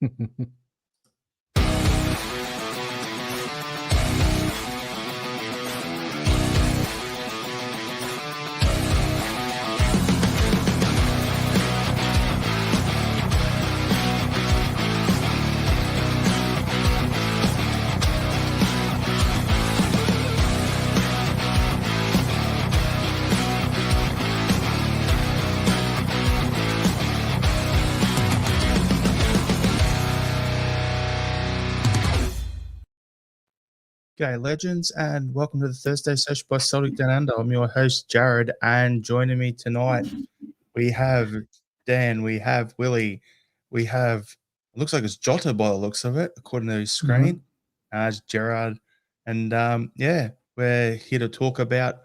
G'day legends, and welcome to the Thursday Sesh by Celtic Down Under. I'm your host Jared, and joining me tonight we have Dan, we have Willie, we have, it looks like it's Jota by the looks of it, according to his screen, as Gerard, and yeah, we're here to talk about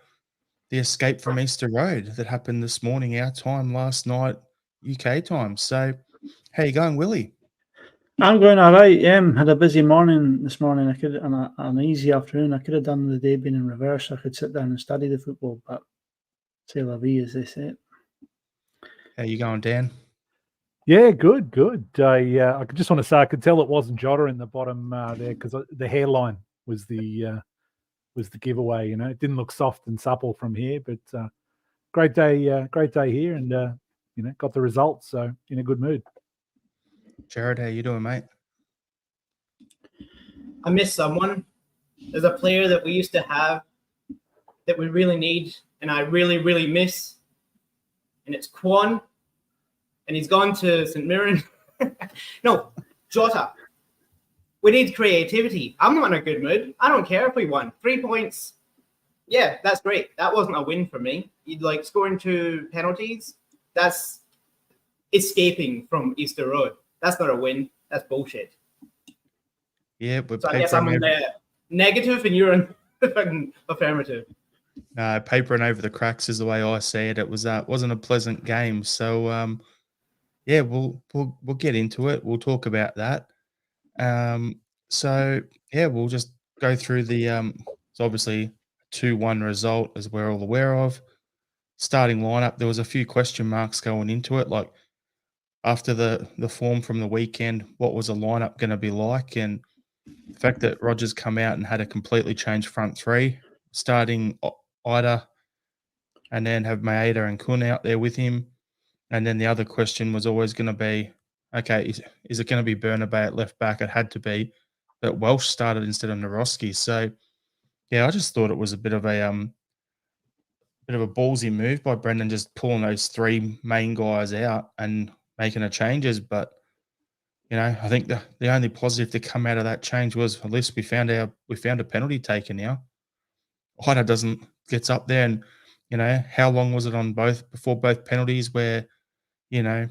the escape from Easter Road that happened this morning, our time, last night, UK time. So, how you going, Willie? I'm going all right. Had a busy morning this morning. I could on an easy afternoon. I could have done the day being in reverse. I could sit down and study the football, but c'est la vie, as they say. How you going, Dan? Yeah, good. I just want to say I could tell it wasn't Jota in the bottom there because the hairline was the giveaway. You know, it didn't look soft and supple from here, but great day here, and got the results, so in a good mood. Jared, how you doing, mate? I miss someone. There's a player that we used to have that we really need, and I really, really miss. And it's Quan, and he's gone to St Mirren. No, Jota. We need creativity. I'm not in a good mood. I don't care if we won. 3 points. Yeah, that's great. That wasn't a win for me. You'd like scoring 2 penalties. That's escaping from Easter Road. That's not a win. That's bullshit. Yeah, but so I guess I'm on the negative and you're on the affirmative. Papering over the cracks is the way I see it. It wasn't a pleasant game. So yeah, we'll get into it. We'll talk about that. So yeah, we'll just go through the it's obviously 2-1 result, as we're all aware of. Starting lineup, there was a few question marks going into it, like after the form from the weekend, what was the lineup going to be like? And the fact that Rodgers come out and had a completely changed front three, starting Ida, and then have Maeda and Kun out there with him. And then the other question was always going to be, okay, is it going to be Bernabei at left back? It had to be, but Welsh started instead of Naroski. So yeah, I just thought it was a bit of a ballsy move by Brendan, just pulling those 3 main guys out and making the changes. But I think the only positive to come out of that change was at least we found a penalty taker now. Ida gets up there, and how long was it on before both penalties where VAR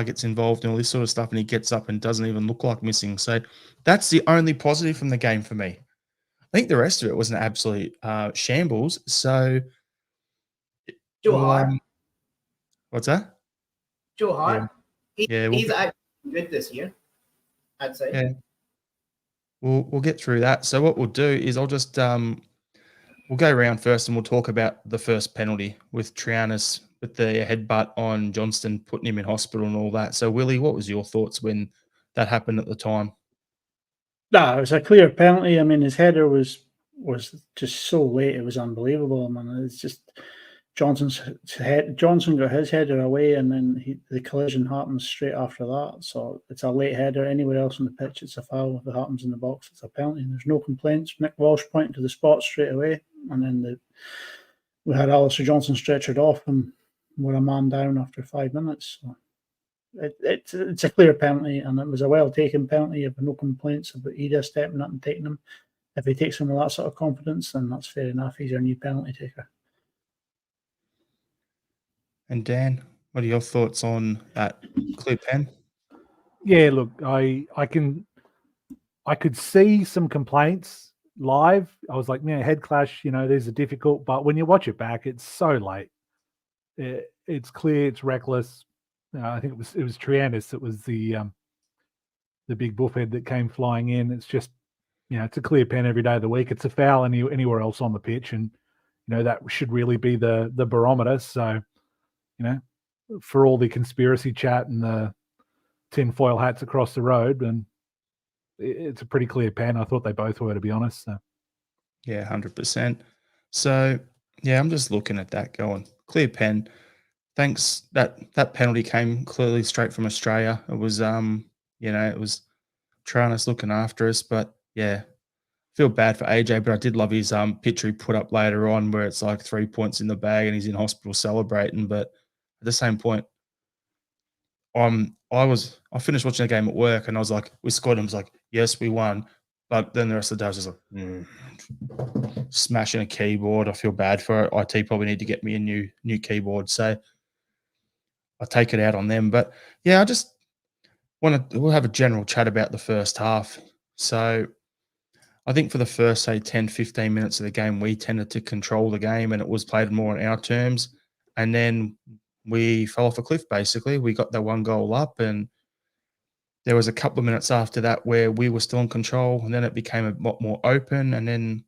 gets involved and all this sort of stuff, and he gets up and doesn't even look like missing. So that's the only positive from the game for me. I think the rest of it was an absolute shambles. So Joe Hart. What's that? Joe Hart. Yeah. He's actually good this year, I'd say. Yeah. We'll get through that. So what we'll do is I'll just we'll go around first, and we'll talk about the first penalty with Trianis, with the headbutt on Johnston, putting him in hospital and all that. So Willie, what was your thoughts when that happened at the time? No, it was a clear penalty. I mean, his header was just so late. It was unbelievable. I mean, it's just Johnson got his header away, and then the collision happens straight after that. So it's a late header. Anywhere else on the pitch, it's a foul. If it happens in the box, it's a penalty. And there's no complaints. Nick Walsh pointing to the spot straight away, and then we had Alistair Johnson stretchered off, and we're a man down after 5 minutes. So it's a clear penalty, and it was a well taken penalty. I've no complaints about Ida stepping up and taking him. If he takes him with that sort of confidence, then that's fair enough. He's our new penalty taker. And Dan, what are your thoughts on that clear pen? Yeah, look, I could see some complaints live. I was like, head clash, these are difficult. But when you watch it back, it's so late. It's clear, it's reckless. I think it was Trianis that was the big buffhead that came flying in. It's just, it's a clear pen every day of the week. It's a foul anywhere else on the pitch, and that should really be the barometer. So, for all the conspiracy chat and the tinfoil hats across the road, and it's a pretty clear pen. I thought they both were, to be honest. So. Yeah, 100%. So, yeah, I'm just looking at that going, clear pen. Thanks. That penalty came clearly straight from Australia. It was, it was Travis looking after us. But, yeah, feel bad for AJ, but I did love his picture he put up later on where it's like 3 points in the bag and he's in hospital celebrating. But at the same point, I finished watching the game at work and I was like, we scored. And I was like, yes, we won. But then the rest of the day I was just like, smashing a keyboard. I feel bad for it. IT probably need to get me a new keyboard. So I take it out on them. But yeah, I just we'll have a general chat about the first half. So I think for the first, say, 10, 15 minutes of the game, we tended to control the game and it was played more on our terms. And then we fell off a cliff, basically. We got that one goal up and there was a couple of minutes after that where we were still in control and then it became a lot more open. And then,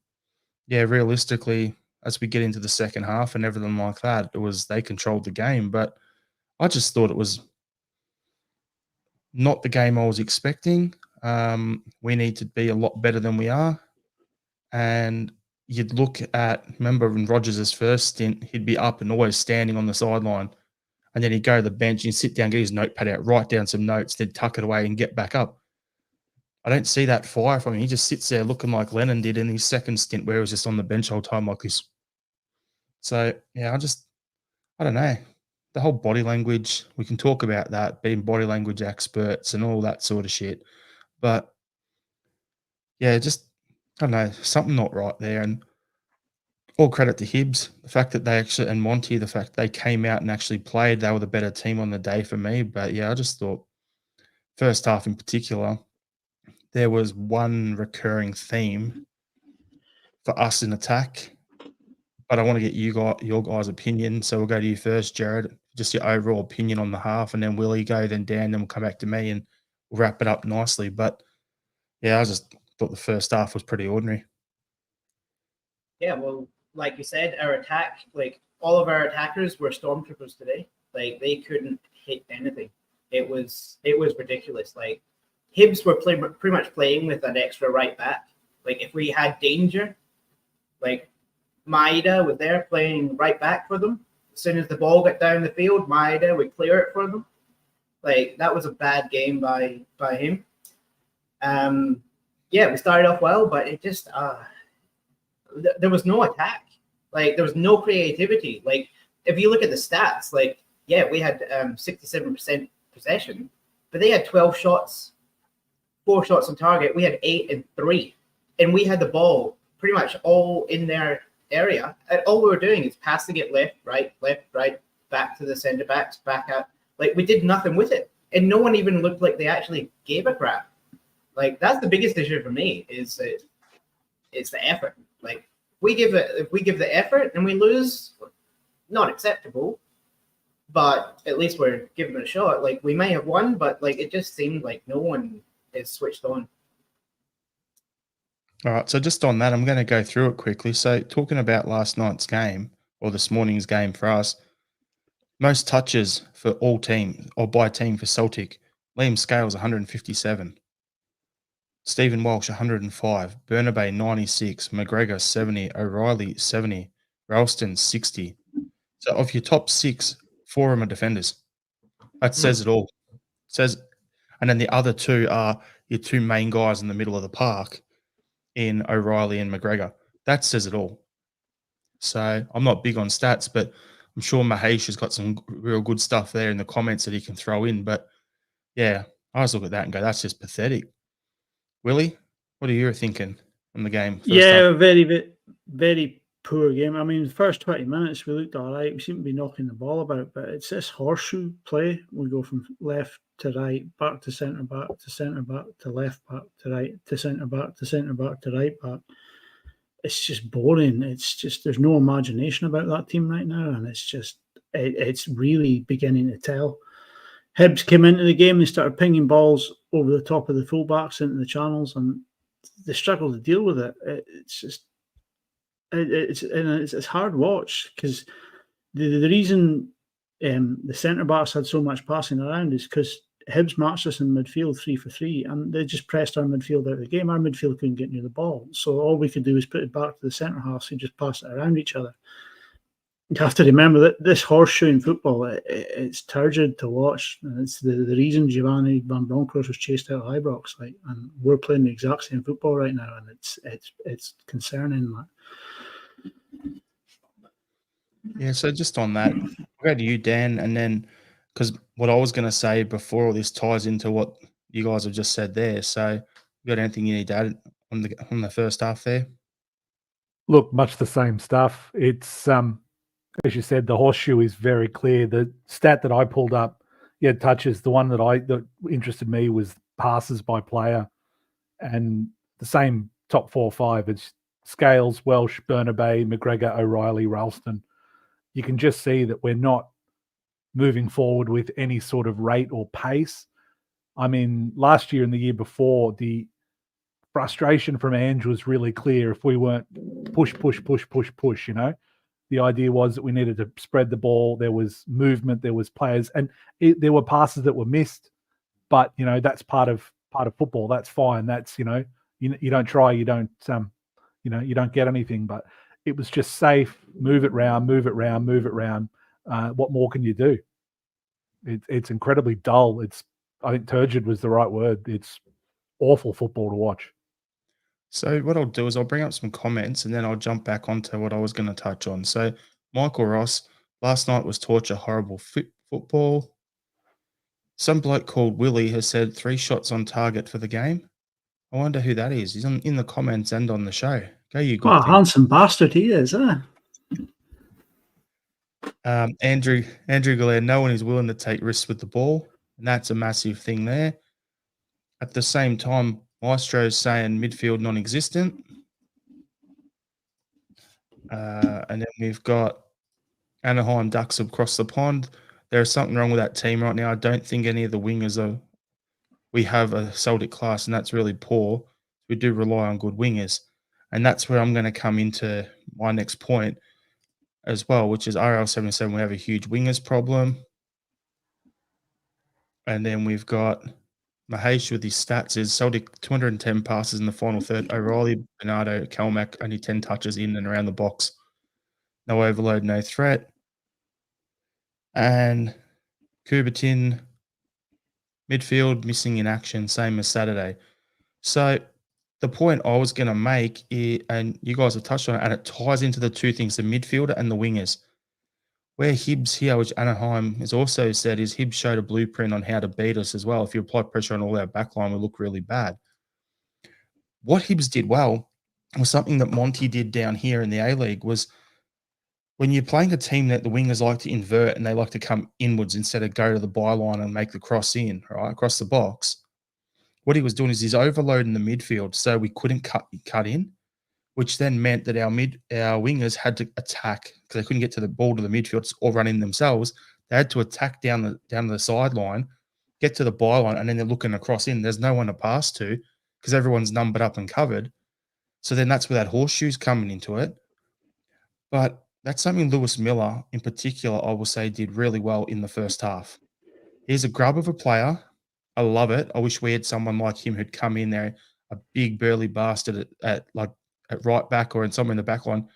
yeah, realistically, as we get into the second half and everything like that, they controlled the game. But I just thought it was not the game I was expecting. We need to be a lot better than we are. And you'd look at, remember in Rodgers' first stint, he'd be up and always standing on the sideline. And then he'd go to the bench and sit down, get his notepad out, write down some notes, then tuck it away and get back up. I don't see that fire from him. He just sits there looking like Lennon did in his second stint where he was just on the bench all the time like this. So, yeah, I don't know. The whole body language, we can talk about that, being body language experts and all that sort of shit. But, yeah, just, I don't know, something not right there. And all credit to Hibs, the fact that they actually, and Monty, the fact they came out and actually played, they were the better team on the day for me. But yeah, I just thought first half in particular, there was one recurring theme for us in attack. But I want to get your guys' opinion. So we'll go to you first, Jared. Just your overall opinion on the half, and then Willie go, then Dan, then we'll come back to me and we'll wrap it up nicely. But yeah, I just thought the first half was pretty ordinary. Yeah, well, like you said, our attack, like all of our attackers were stormtroopers today. Like they couldn't hit anything. It was ridiculous. Like Hibs were pretty much playing with an extra right back. Like if we had danger, like Maeda was there playing right back for them. As soon as the ball got down the field, Maeda would clear it for them. Like that was a bad game by him. Yeah, we started off well, but it just there was no attack. Like there was no creativity. Like if you look at the stats, like yeah, we had 67% possession, but they had 12 shots, 4 shots on target. We had 8 and 3, and we had the ball pretty much all in their area. And all we were doing is passing it left, right, back to the centre backs, back out. Like we did nothing with it, and no one even looked like they actually gave a crap. Like that's the biggest issue for me is it's the effort. Like if we give the effort and we lose, not acceptable, but at least we're giving it a shot. Like we may have won, but like it just seemed like no one is switched on. All right, so just on that, I'm going to go through it quickly. So talking about last night's game or this morning's game for us, most touches for all teams or by team for Celtic, Liam Scales 157, Stephen Walsh 105, Bernabei 96, McGregor 70, O'Reilly 70, Ralston 60. So of your top 6, 4 of them are defenders. That says it all. And then the other 2 are your 2 main guys in the middle of the park in O'Reilly and McGregor. That says it all. So I'm not big on stats, but I'm sure Mahesh has got some real good stuff there in the comments that he can throw in. But yeah, I just look at that and go, that's just pathetic. Willie, what are you thinking on the game? Yeah, very, very poor game. I mean, the first 20 minutes we looked all right. We seem to be knocking the ball about, but it's this horseshoe play. We go from left to right, back to centre back, to centre back, to left back, to right, to centre back, to centre back, to right back. It's just boring. It's just there's no imagination about that team right now, and it's really beginning to tell. Hibs came into the game, they started pinging balls over the top of the fullbacks into the channels, and they struggled to deal with it. It's hard watch because the reason the centre backs had so much passing around is because Hibs matched us in midfield 3 for 3, and they just pressed our midfield out of the game. Our midfield couldn't get near the ball, so all we could do was put it back to the centre half, so just pass it around each other. You have to remember that this horseshoeing football, it's turgid to watch. And it's the reason Giovanni Van Bronckhorst was chased out of Ibrox. And we're playing the exact same football right now, and it's concerning. Yeah, so just on that, I'll go to you, Dan, and then because what I was going to say before all this ties into what you guys have just said there. So, you got anything you need to add on the first half there? Look, much the same stuff. It's as you said, the horseshoe is very clear. The stat that I pulled up, touches. The one that interested me was passes by player, and the same top 4 or 5. It's Scales, Welsh, Bernabei, McGregor, O'Reilly, Ralston. You can just see that we're not moving forward with any sort of rate or pace. I mean, last year and the year before, the frustration from Ange was really clear. If we weren't push, the idea was that we needed to spread the ball. There was movement, there was players, and there were passes that were missed. But that's part of football. That's fine. That's you don't try, you don't you don't get anything. But it was just safe. Move it round. What more can you do? It's incredibly dull. I think turgid was the right word. It's awful football to watch. So what I'll do is I'll bring up some comments and then I'll jump back onto what I was going to touch on. So Michael Ross, last night was torture, horrible football. Some bloke called Willie has said 3 shots on target for the game. I wonder who that is. He's in the comments and on the show. Go you good. What a handsome bastard he is, huh? Andrew Galea, no one is willing to take risks with the ball, and that's a massive thing there. At the same time, Maestro's saying midfield non-existent. And then we've got Anaheim Ducks across the pond. There's something wrong with that team right now. I don't think any of the wingers are. We have a Celtic class, and that's really poor. We do rely on good wingers. And that's where I'm going to come into my next point as well, which is RL77. We have a huge wingers problem. And then we've got Mahesh with his stats is Celtic 210 passes in the final third. O'Reilly, Bernardo, Kalmack, only 10 touches in and around the box. No overload, no threat. And Kubertin, midfield, missing in action, same as Saturday. So the point I was going to make, and you guys have touched on it, and it ties into the two things, the midfielder and the wingers. Where Hibs here, which Anaheim has also said, is Hibs showed a blueprint on how to beat us as well. If you apply pressure on all our backline, we look really bad. What Hibs did well was something that Monty did down here in the A-League, was when you're playing a team that the wingers like to invert and they like to come inwards instead of go to the byline and make the cross in, right, across the box, what he was doing is he's overloading the midfield so we couldn't cut in, which then meant that our wingers had to attack because they couldn't get to the ball to the midfield or run in themselves. They had to attack down the sideline, get to the byline, and then they're looking across in. There's no one to pass to because everyone's numbered up and covered. So then that's where that horseshoe's coming into it. But that's something Lewis Miller, in particular, I will say, did really well in the first half. He's a grub of a player. I love it. I wish we had someone like him who'd come in there, a big burly bastard at right back or in somewhere in the back line.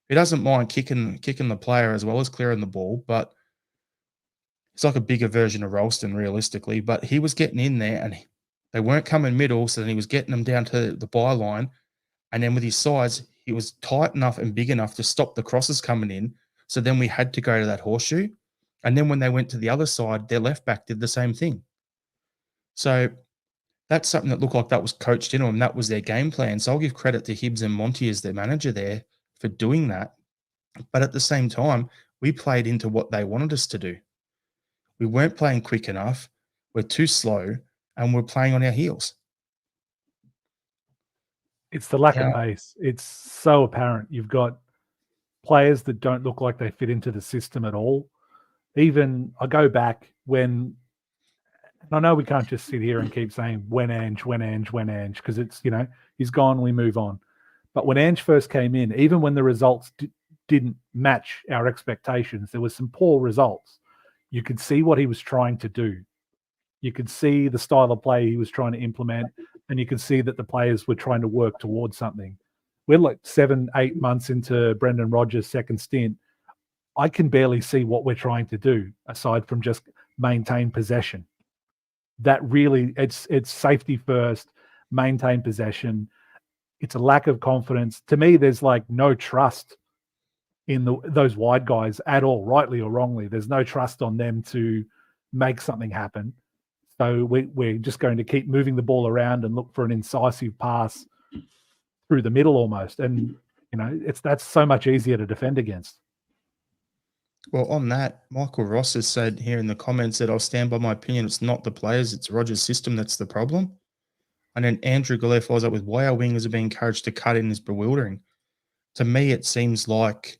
He doesn't mind kicking the player as well as clearing the ball, but it's like a bigger version of Ralston, realistically. But he was getting in there and they weren't coming middle, so then he was getting them down to the byline. And then with his size, he was tight enough and big enough to stop the crosses coming in. So then we had to go to that horseshoe. And then when they went to the other side, their left back did the same thing. So that's something that looked like that was coached in them. That was their game plan. So I'll give credit to Hibs and Monty as their manager there for doing that. But at the same time, we played into what they wanted us to do. We weren't playing quick enough. We're too slow, and we're playing on our heels. It's the lack of pace. It's so apparent. You've got players that don't look like they fit into the system at all. Even I go back when, and I know we can't just sit here and keep saying when Ange, because it's, he's gone, we move on. But when Ange first came in, even when the results didn't match our expectations, there was some poor results. You could see what he was trying to do. You could see the style of play he was trying to implement, and you could see that the players were trying to work towards something. We're like 7-8 months into Brendan Rodgers' second stint. I can barely see what we're trying to do aside from just maintain possession. That really, it's safety first, maintain possession. It's a lack of confidence. To me, there's like no trust in those wide guys at all, rightly or wrongly. There's no trust on them to make something happen. So we're just going to keep moving the ball around and look for an incisive pass through the middle almost. And, that's so much easier to defend against. Well, on that, Michael Ross has said here in the comments that I'll stand by my opinion. It's not the players, it's Rodgers' system that's the problem. And then Andrew Galea follows up with why our wingers are being encouraged to cut in is bewildering. To me, it seems like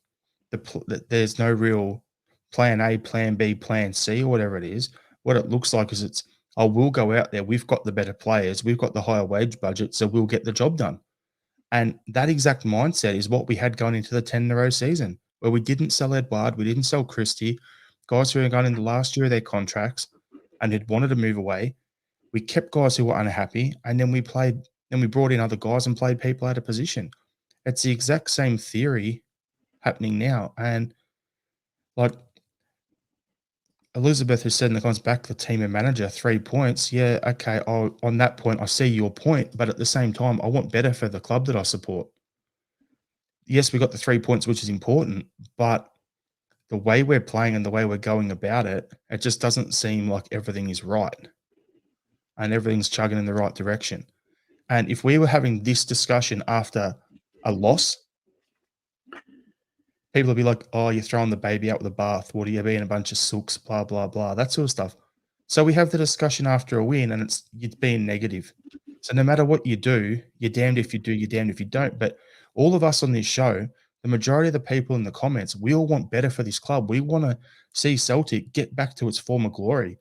that there's no real plan A, plan B, plan C, or whatever it is. What it looks like is we'll go out there. We've got the better players. We've got the higher wage budget, so we'll get the job done. And that exact mindset is what we had going into the 10-in-a-row season, where we didn't sell Edouard, we didn't sell Christie, guys who were going in the last year of their contracts and had wanted to move away. We kept guys who were unhappy, and then we brought in other guys and played people out of position. It's the exact same theory happening now. And like Elizabeth has said in the comments, back the team and manager, 3 points. Yeah, okay, on that point, I see your point, but at the same time, I want better for the club that I support. Yes, we got the 3 points, which is important, but the way we're playing and the way we're going about it, it just doesn't seem like everything is right and everything's chugging in the right direction. And if we were having this discussion after a loss, people would be like, oh, you're throwing the baby out with the bath. What are you being, a bunch of sooks, blah, blah, blah, that sort of stuff. So we have the discussion after a win and it's being negative. So no matter what you do, you're damned if you do, you're damned if you don't. But all of us on this show, the majority of the people in the comments, we all want better for this club. We want to see Celtic get back to its former glory,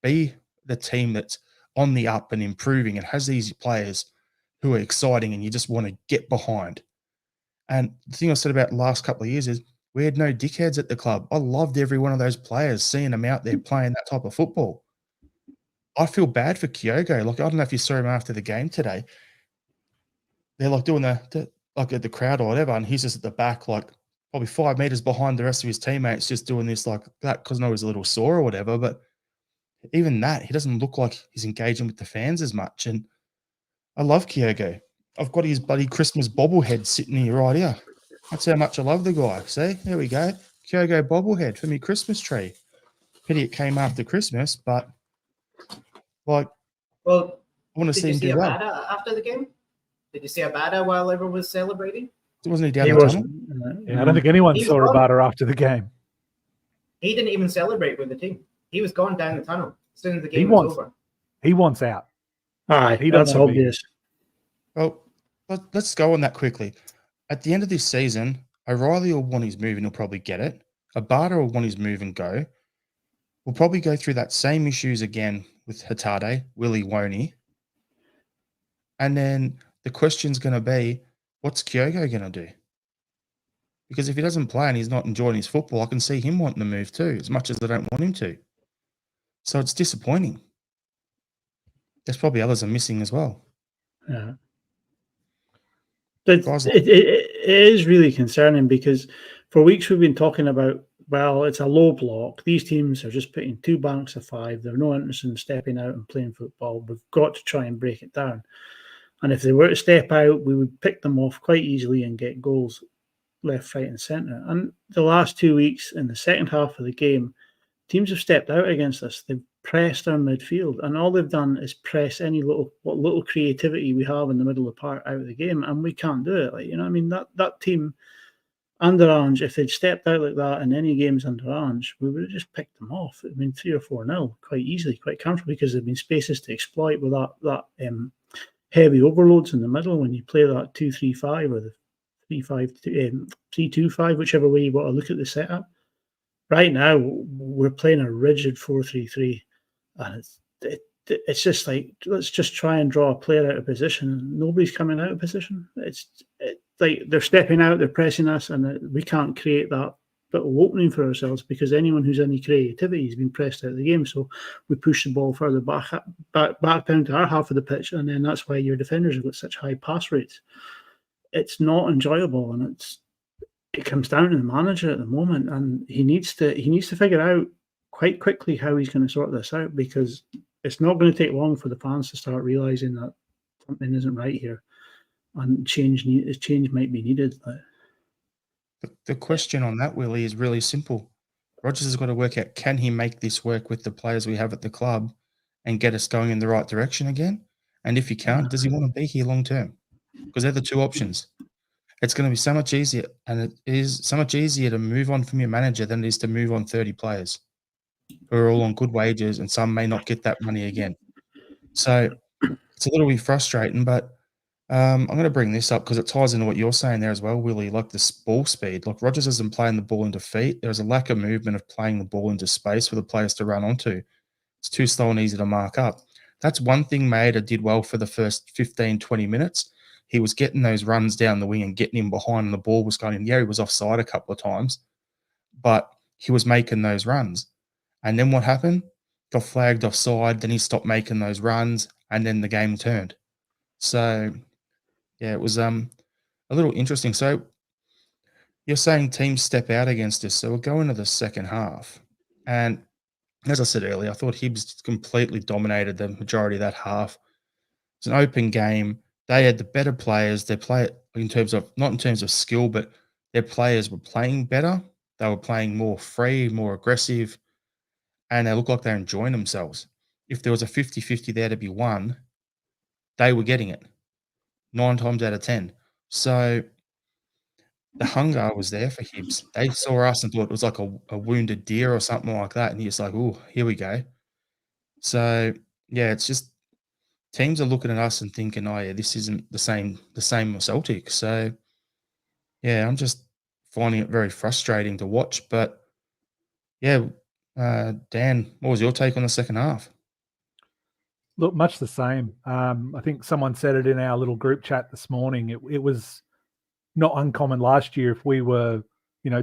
be the team that's on the up and improving and has these players who are exciting and you just want to get behind. And the thing I said about the last couple of years is we had no dickheads at the club. I loved every one of those players, seeing them out there playing that type of football. I feel bad for Kyogo. Like, I don't know if you saw him after the game today. They're like doing like at the crowd or whatever, and he's just at the back, like probably 5 meters behind the rest of his teammates, just doing this like that because I know he's a little sore or whatever. But even that, he doesn't look like he's engaging with the fans as much. And I love Kyogo. I've got his bloody Christmas bobblehead sitting here right here. That's how much I love the guy. See, there we go. Kyogo bobblehead for me Christmas tree. Pity it came after Christmas, but like, well, I want to see him do well. After the game? Did you see Abada while everyone was celebrating? Wasn't he down the tunnel? Yeah, I don't think anyone saw Abada after the game. He didn't even celebrate with the team. He was gone down the tunnel as soon as the game was over. He wants out. Aye, that's obvious. Well, let's go on that quickly. At the end of this season, O'Reilly will want his move and he'll probably get it. Abada will want his move and go. We'll probably go through that same issues again with Hatade. Will he, won't he? And then the question's going to be, what's Kyogo going to do? Because if he doesn't play and he's not enjoying his football, I can see him wanting to move too, as much as I don't want him to. So it's disappointing. There's probably others are missing as well. Yeah. But it is really concerning because for weeks we've been talking about, well, it's a low block. These teams are just putting 2 banks of 5. They're no interest in stepping out and playing football. We've got to try and break it down. And if they were to step out, we would pick them off quite easily and get goals left, right, and centre. And the last 2 weeks in the second half of the game, teams have stepped out against us. They've pressed our midfield, and all they've done is press what little creativity we have in the middle of the park out of the game, and we can't do it. Like, I mean, that team under Ange, if they'd stepped out like that in any games under Ange, we would have just picked them off. I mean, 3 or 4-0 quite easily, quite comfortably, because there've been spaces to exploit with that heavy overloads in the middle when you play that 2-3-5 or the 3-5-2, 3-2-5, whichever way you want to look at the setup. Right now, we're playing a rigid 4-3-3, and it's just like, let's just try and draw a player out of position. Nobody's coming out of position. It's like they're stepping out, they're pressing us, and we can't create that little opening for ourselves because anyone who's any creativity has been pressed out of the game. So we push the ball further back down to our half of the pitch, and then that's why your defenders have got such high pass rates. It's not enjoyable, and it comes down to the manager at the moment, and he needs to figure out quite quickly how he's going to sort this out, because it's not going to take long for the fans to start realizing that something isn't right here, and change might be needed. The question on that, Willie, is really simple. Rodgers has got to work out, can he make this work with the players we have at the club and get us going in the right direction again? And if he can't, does he want to be here long term? Because they're the two options. It's going to be so much easier, and it is so much easier to move on from your manager than it is to move on 30 players who are all on good wages, and some may not get that money again. So it's a little bit frustrating, but I'm going to bring this up because it ties into what you're saying there as well, Willie, like the ball speed. Like Rodgers isn't playing the ball into feet. There's a lack of movement of playing the ball into space for the players to run onto. It's too slow and easy to mark up. That's one thing Maeda did well for the first 15, 20 minutes. He was getting those runs down the wing and getting him behind, and the ball was going in. Yeah, he was offside a couple of times, but he was making those runs. And then what happened? Got flagged offside, then he stopped making those runs, and then the game turned. So, yeah, it was a little interesting. So you're saying teams step out against us. So we'll go into the second half. And as I said earlier, I thought Hibs completely dominated the majority of that half. It's an open game. They had the better players. They play it in terms of, not in terms of skill, but their players were playing better. They were playing more free, more aggressive, and they looked like they're enjoying themselves. If there was a 50-50 there to be won, they were getting it 9 times out of 10. So the hunger was there for Hibs. They saw us and thought it was like a wounded deer or something like that. And he's like, oh, here we go. So, yeah, it's just teams are looking at us and thinking, oh, yeah, this isn't the same with Celtic. So, yeah, I'm just finding it very frustrating to watch. But, yeah, Dan, what was your take on the second half? Look, much the same. I think someone said it in our little group chat this morning. It was not uncommon last year if we were,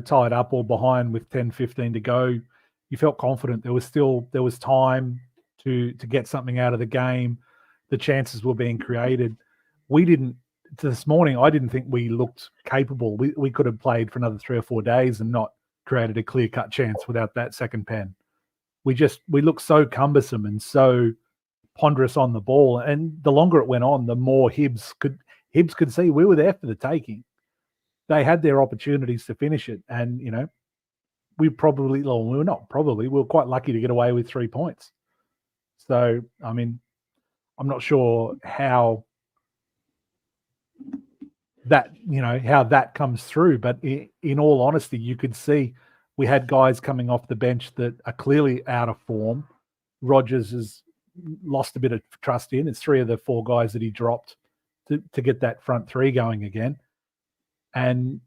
tied up or behind with 10, 15 to go. You felt confident. There was time to get something out of the game. The chances were being created. This morning, I didn't think we looked capable. We could have played for another 3 or 4 days and not created a clear-cut chance without that second pen. We looked so cumbersome and so ponderous on the ball. And the longer it went on, the more Hibs could see we were there for the taking. They had their opportunities to finish it. And, we were quite lucky to get away with 3 points. So, I mean, I'm not sure how that comes through, but in all honesty, you could see we had guys coming off the bench that are clearly out of form. Rodgers has lost a bit of trust in. It's 3 of the 4 guys that he dropped to get that front 3 going again. And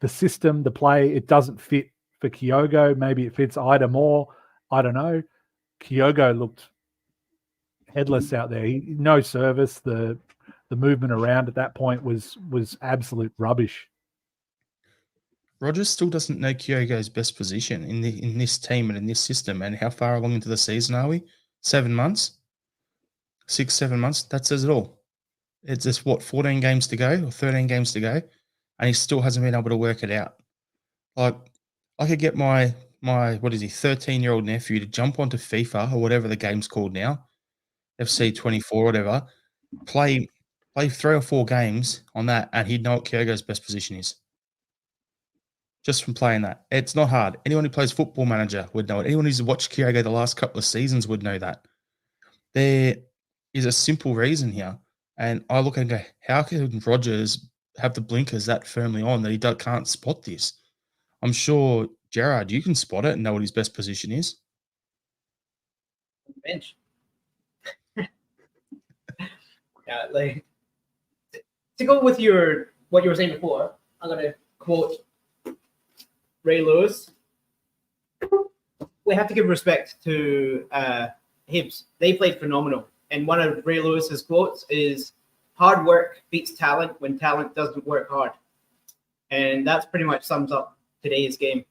the system, the play, it doesn't fit for Kyogo. Maybe it fits Ida more. I don't know. Kyogo looked headless out there. No service. The movement around at that point was absolute rubbish. Rodgers still doesn't know Kyogo's best position in this team and in this system. And how far along into the season are we? 7 months? 6, 7 months? That says it all. It's just, 14 games to go or 13 games to go? And he still hasn't been able to work it out. Like, I could get my 13-year-old nephew to jump onto FIFA or whatever the game's called now, FC 24, whatever, play 3 or 4 games on that, and he'd know what Kyogo's best position is. Just from playing that. It's not hard. Anyone who plays Football Manager would know it. Anyone who's watched Kyogo the last couple of seasons would know that. There is a simple reason here. And I look and go, how can Rodgers have the blinkers that firmly on that he can't spot this? I'm sure, Gerard, you can spot it and know what his best position is. Bench. Yeah, like, to go with what you were saying before, I'm going to quote Ray Lewis. We have to give respect to Hibs. They played phenomenal. And one of Ray Lewis's quotes is, hard work beats talent when talent doesn't work hard. And that's pretty much sums up today's game.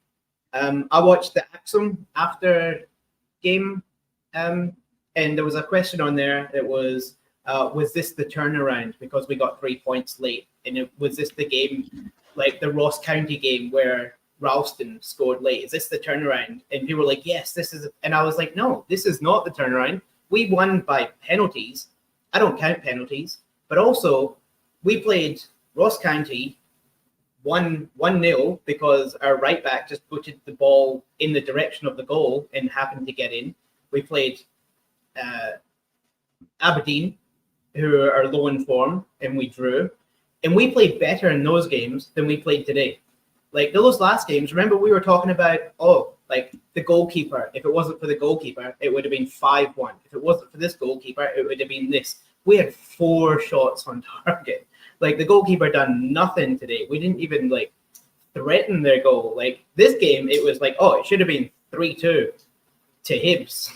I watched the Axum after game, and there was a question on there that was this the turnaround because we got 3 points late, and was this the game, like the Ross County game where Ralston scored late? Is this the turnaround? And people were like, yes, this is. And I was like, no, this is not the turnaround. We won by penalties. I don't count penalties, but also we played Ross County 1-0 because our right back just butted the ball in the direction of the goal and happened to get in. We played Aberdeen, who are low in form, and we drew. And we played better in those games than we played today. Like those last games, remember we were talking about, like the goalkeeper. If it wasn't for the goalkeeper, it would have been 5-1. If it wasn't for this goalkeeper, it would have been this. We had 4 shots on target. Like the goalkeeper done nothing today. We didn't even like threaten their goal. Like this game, it was like, it should have been 3-2 to Hibs.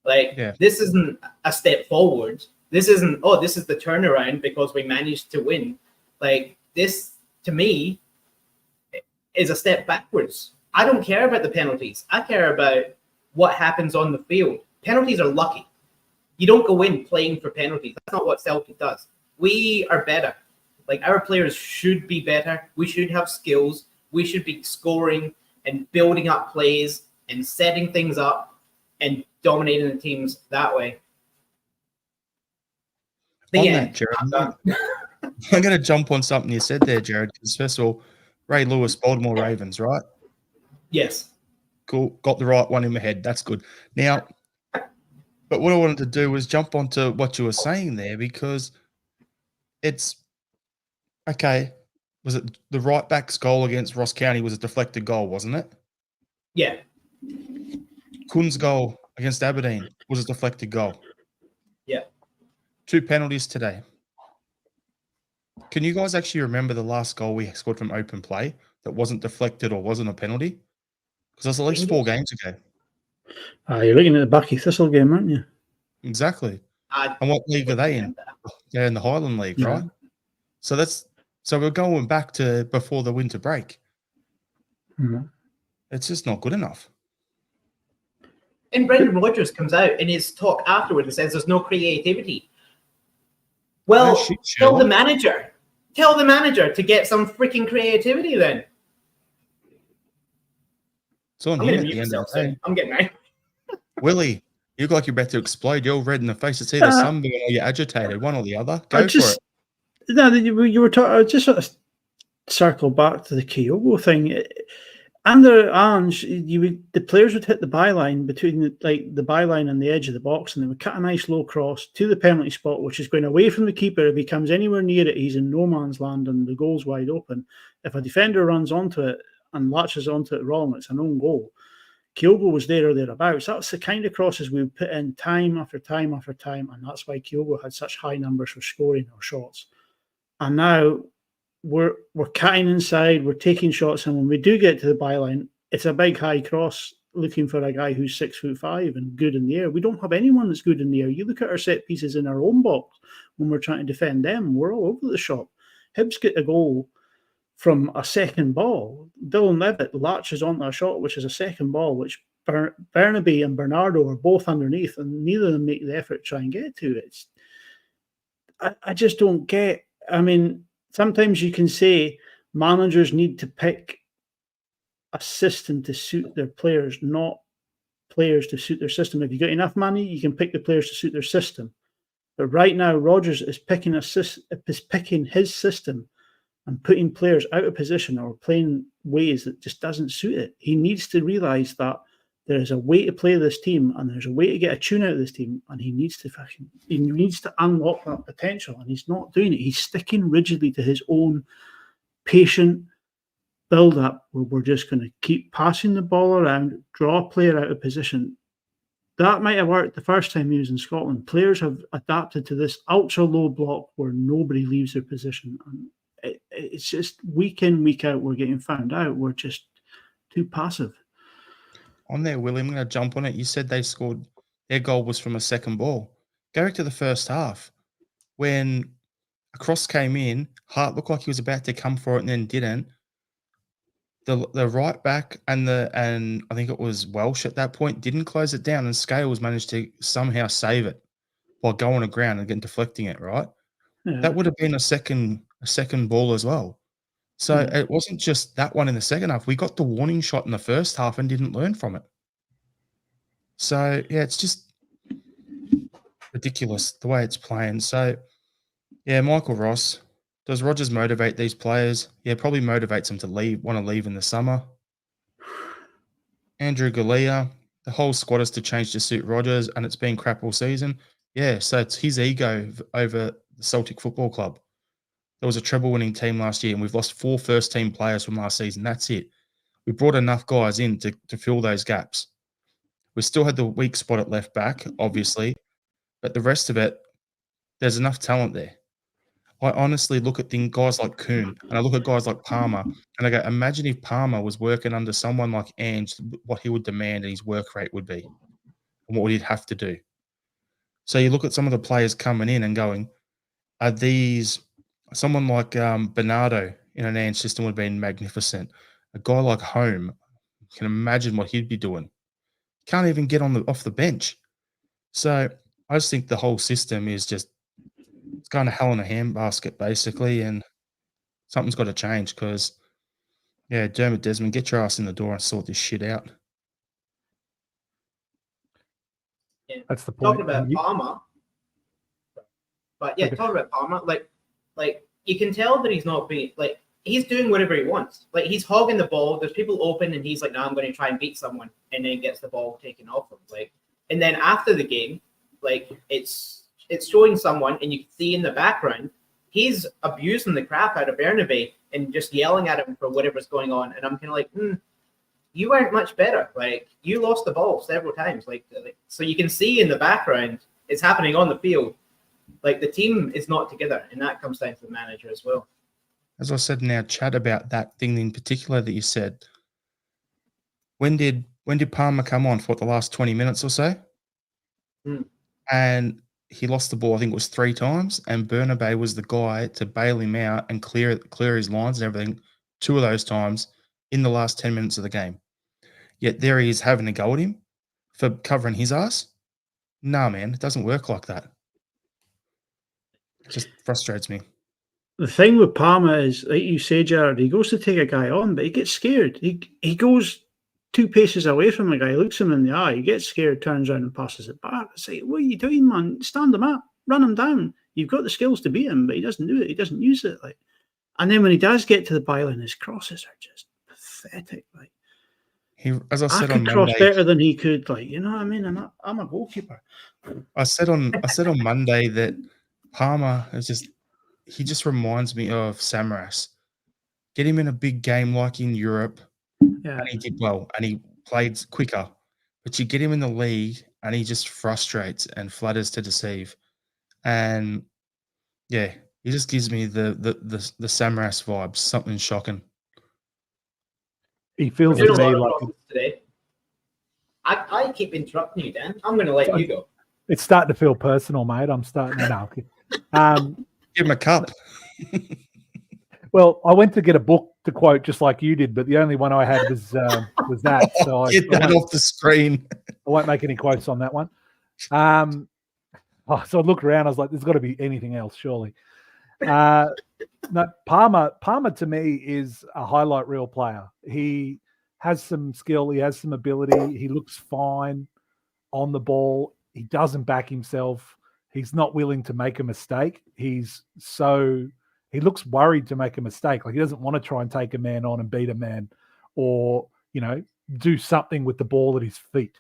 Like This isn't a step forward. This isn't, this is the turnaround because we managed to win. Like this, to me, is a step backwards. I don't care about the penalties. I care about what happens on the field. Penalties are lucky. You don't go in playing for penalties. That's not what Celtic does. We are better. Like our players should be better. We should have skills. We should be scoring and building up plays and setting things up and dominating the teams that way. That, Jared, I'm going to jump on something you said there, Jared, because first of all, Ray Lewis, Baltimore Ravens, right? Yes. Cool. Got the right one in my head. That's good. Now, but what I wanted to do was jump onto what you were saying there because it's okay. Was it the right back's goal against Ross County was a deflected goal, wasn't it? Yeah. Kuhn's goal against Aberdeen was a deflected goal. Yeah. 2 penalties today. Can you guys actually remember the last goal we scored from open play that wasn't deflected or wasn't a penalty? Because that's at least 4 games ago. You're looking at the Bucky Thistle game, aren't you? Exactly. And what league are they in? They're in the Highland League, right? So we're going back to before the winter break. Mm-hmm. It's just not good enough. And Brendan Rodgers comes out in his talk afterward and says there's no creativity. Well, tell the manager. Tell the manager to get some freaking creativity then. It's on him at the end of the day. I'm getting right. Willie, you look like you're about to explode. You're red in the face. It's either sunburn or you're agitated. One or the other. Go for it. No, you were talking. I just sort of circle back to the Kyogo thing. Under Ange, the players would hit the byline between the byline and the edge of the box, and they would cut a nice low cross to the penalty spot, which is going away from the keeper. If he comes anywhere near it, he's in no man's land, and the goal's wide open. If a defender runs onto it and latches onto it wrong, it's an own goal. Kyogo was there or thereabouts. That's the kind of crosses we would put in time after time after time, and that's why Kyogo had such high numbers for scoring our shots. And now we're cutting inside, we're taking shots, and when we do get to the byline, it's a big high cross looking for a guy who's 6'5" and good in the air. We don't have anyone that's good in the air. You look at our set pieces in our own box when we're trying to defend them, we're all over the shop. Hibs get a goal from a second ball. Dylan Levitt latches onto a shot, which is a second ball, which Bernabe and Bernardo are both underneath, and neither of them make the effort to try and get to it. I just don't get. I mean, sometimes you can say managers need to pick a system to suit their players, not players to suit their system. If you've got enough money, you can pick the players to suit their system. But right now, Rodgers is picking his system and putting players out of position or playing ways that just doesn't suit it. He needs to realise that there's a way to play this team and there's a way to get a tune out of this team, and he needs to unlock that potential, and he's not doing it. He's sticking rigidly to his own patient build-up where we're just going to keep passing the ball around, draw a player out of position. That might have worked the first time he was in Scotland. Players have adapted to this ultra-low block where nobody leaves their position, and it's just week in, week out, we're getting found out. We're just too passive. On there, Willie, I'm going to jump on it. You said they scored, their goal was from a second ball. Go back to the first half. When a cross came in, Hart looked like he was about to come for it and then didn't. the right back and I think it was Welsh at that point didn't close it down, and Scales managed to somehow save it while going to ground and getting deflecting it, right? Yeah. That would have been a second ball as well. So Yeah. it wasn't just that one in the second half. We got the warning shot in the first half and didn't learn from it. So yeah, it's just ridiculous the way it's playing. So yeah, Michael Ross. Does Rodgers motivate these players? Yeah, probably motivates them to want to leave in the summer. Andrew Galea, the whole squad is to change to suit Rodgers, and it's been crap all season. Yeah, so it's his ego over the Celtic Football Club. There was a treble-winning team last year, and we've lost 4 first-team players from last season. That's it. We brought enough guys in to fill those gaps. We still had the weak spot at left back, obviously, but the rest of it, there's enough talent there. I honestly look at guys like Kuhn, and I look at guys like Palmer, and I go, imagine if Palmer was working under someone like Ange, what he would demand and his work rate would be, and what he'd have to do. So you look at some of the players coming in and going, are these someone like Bernardo in an Ange system would have been magnificent. A guy like Home, you can imagine what he'd be doing. Can't even get off the bench. So I just think the whole system is just it's kind of hell in a handbasket, basically, and something's got to change because, yeah, Dermot Desmond, get your ass in the door and sort this shit out. Yeah. That's the point. Talking about Palmer, but yeah, talking about Palmer, like you can tell that he's not being like he's doing whatever he wants. Like he's hogging the ball. There's people open, and he's like, "No, I'm going to try and beat someone," and then gets the ball taken off him. Like, and then after the game, like it's showing someone, and you can see in the background, he's abusing the crap out of Bernabé and just yelling at him for whatever's going on. And I'm kind of like, you weren't much better. Like you lost the ball several times. Like so you can see in the background it's happening on the field. Like the team is not together, and that comes down to the manager as well. As I said in our chat about that thing in particular that you said, when did Palmer come on for the last 20 minutes or so? And he lost the ball, I think it was 3 times, and Bernabé was the guy to bail him out and clear his lines and everything 2 of those times in the last 10 minutes of the game. Yet there he is having a go at him for covering his ass. Nah, man, it doesn't work like that. It just frustrates me. The thing with Palmer is, like you say, Jared, he goes to take a guy on, but he gets scared. He goes 2 paces away from the guy, looks him in the eye, he gets scared, turns around and passes it back. It's like, what are you doing, man? Stand him up, run him down. You've got the skills to beat him, but he doesn't do it. He doesn't use it. Like, and then when he does get to the byline, his crosses are just pathetic. Like, As I said I on could cross Monday, better than he could. Like, you know what I mean? I'm a goalkeeper. I said on Monday that Palmer he just reminds me of Samaras. Get him in a big game like in Europe, Yeah. and he did well, and he played quicker. But you get him in the league, and he just frustrates and flatters to deceive. And yeah, he just gives me the Samaras vibes. Something shocking. He feels We're to doing a me lot like of today. I keep interrupting you, Dan. I'm going to let you go. it's starting to feel personal, mate. I'm starting to know. Give him a cup. Well, I went to get a book to quote just like you did, but the only one I had was that. So Get that off the screen. I won't make any quotes on that one. So I looked around. I was like, "There's got to be anything else, surely." No, Palmer to me is a highlight reel player. He has some skill. He has some ability. He looks fine on the ball. He doesn't back himself. He's not willing to make a mistake. He looks worried to make a mistake. Like he doesn't want to try and take a man on and beat a man or, do something with the ball at his feet.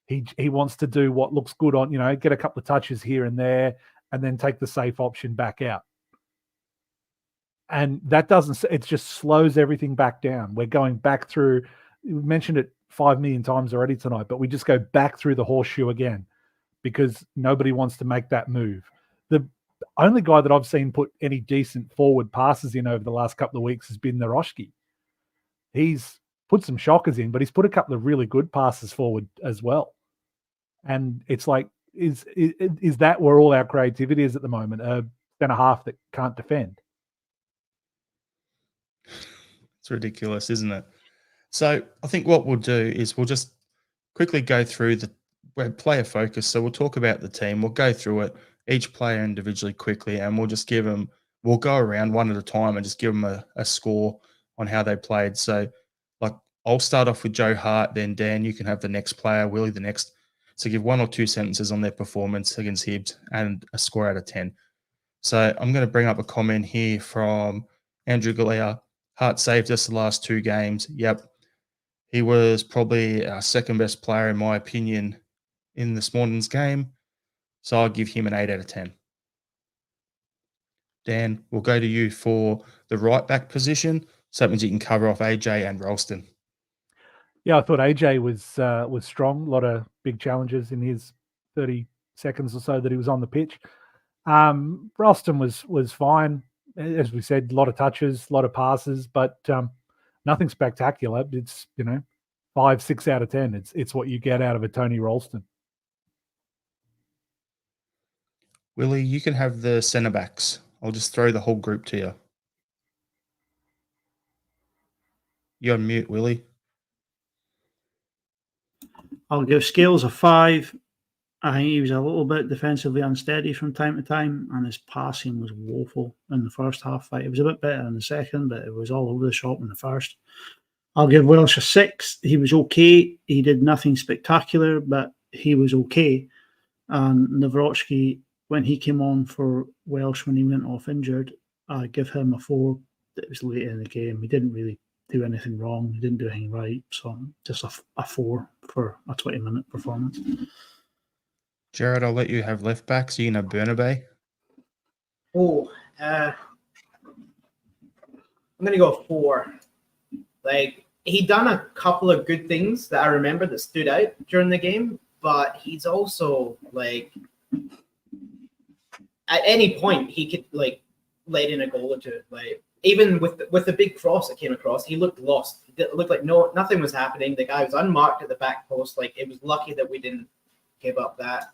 He wants to do what looks good on, get a couple of touches here and there and then take the safe option back out. And that it just slows everything back down. We're going back through, we mentioned it 5 million times already tonight, but we just go back through the horseshoe again because nobody wants to make that move. The only guy that I've seen put any decent forward passes in over the last couple of weeks has been Naroshki. He's put some shockers in, but he's put a couple of really good passes forward as well. And it's like, is that where all our creativity is at the moment? A centre half that can't defend. It's ridiculous, isn't it? So I think what we'll do is we'll just quickly go through we're player focus. So we'll talk about the team. We'll go through it, each player individually quickly, and we'll just give them, we'll go around one at a time and just give them a score on how they played. So like I'll start off with Joe Hart, then Dan, you can have the next player, Willie the next. So give 1 or 2 sentences on their performance against Hibs and a score out of 10. So I'm going to bring up a comment here from Andrew Galea. Hart saved us the last 2 games. Yep. He was probably our second best player, in my opinion, in this morning's game. So I'll give him an 8 out of 10. Dan, we'll go to you for the right back position. So that means you can cover off AJ and Ralston. Yeah, I thought AJ was strong. A lot of big challenges in his 30 seconds or so that he was on the pitch. Ralston was fine. As we said, a lot of touches, a lot of passes, but nothing spectacular. It's 5, 6 out of 10. It's what you get out of a Tony Ralston. Willie, you can have the centre backs. I'll just throw the whole group to you. You're on mute, Willie. I'll give Scales a 5. I think he was a little bit defensively unsteady from time to time, and his passing was woeful in the first half. It was a bit better in the second, but it was all over the shop in the first. I'll give Welsh a 6. He was okay. He did nothing spectacular, but he was okay. And Nawrocki, when he came on for Welsh when he went off injured, I give him a 4. It was late in the game. He didn't really do anything wrong. He didn't do anything right. So just a 4 for a 20-minute performance. Jared, I'll let you have left back, so you can have Bernabei. Oh, I'm going to go 4. Like, he done a couple of good things that I remember that stood out during the game, but he's also, like, at any point, he could, like, let in a goal or 2. Like, even with the big cross that came across, he looked lost. It looked like nothing was happening. The guy was unmarked at the back post. Like, it was lucky that we didn't give up that.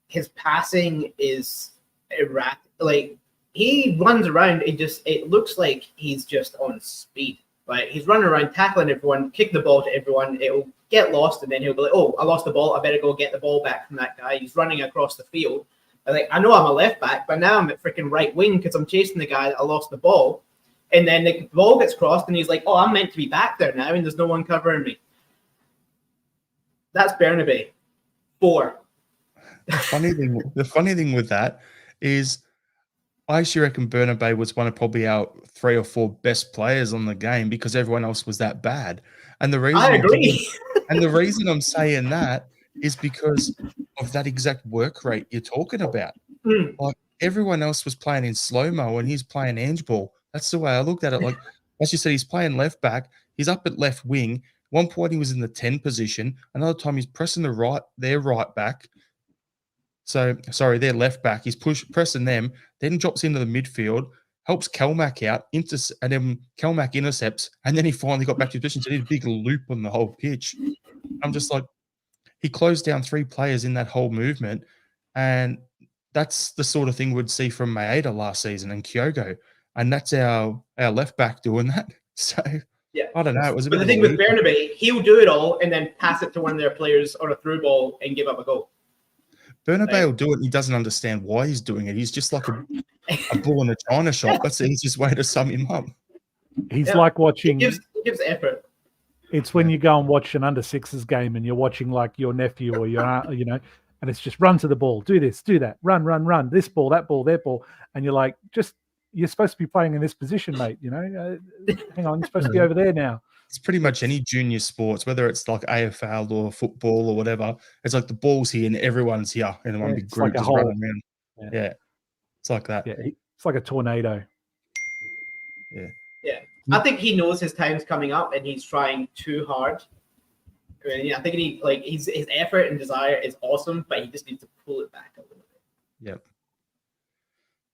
His passing is erratic. Like, he runs around, it looks like he's just on speed. Like, he's running around, tackling everyone, kick the ball to everyone. It'll get lost, and then he'll be like, "Oh, I lost the ball. I better go get the ball back from that guy." He's running across the field. Like, I know I'm a left back, but now I'm at freaking right wing because I'm chasing the guy that I lost the ball. And then the ball gets crossed, and he's like, "Oh, I'm meant to be back there now, and there's no one covering me." That's Bernabei. 4. The funny thing with that is, I actually reckon Bernabei was one of probably our 3 or 4 best players on the game because everyone else was that bad. And the reason I agree. And the reason I'm saying that is because of that exact work rate you're talking about. Like, everyone else was playing in slow-mo and he's playing handball. That's the way I looked at it. Like, as you said, he's playing left back. He's up at left wing. One point he was in the 10 position. Another time he's pressing their right back. So, sorry, their left back. He's pressing them, then drops into the midfield, helps Kelmack out, and then Kelmack intercepts, and then he finally got back to position. So he did a big loop on the whole pitch. I'm just like, he closed down 3 players in that whole movement, and that's the sort of thing we'd see from Maeda last season and Kyogo, and that's our left back doing that. So, yeah, I don't know. It was a but bit the of thing with Bernabei, he'll do it all and then pass it to one of their players on a through ball and give up a goal. Bernabei will do it, and he doesn't understand why he's doing it. He's just like a bull in a china shop. That's the easiest way to sum him up. He's like watching. He gives effort. It's when you go and watch an under-6s game and you're watching like your nephew or your aunt, and it's just run to the ball, do this, do that, run, this ball, that ball, and you're like, you're supposed to be playing in this position, mate. Hang on, you're supposed to be over there now. It's pretty much any junior sports, whether it's like AFL or football or whatever. It's like the ball's here and everyone's here in one big group, like just running around. Yeah, it's like that. Yeah, it's like a tornado. Yeah. I think he knows his time's coming up and he's trying too hard. I think his effort and desire is awesome, but he just needs to pull it back a little bit. Yep.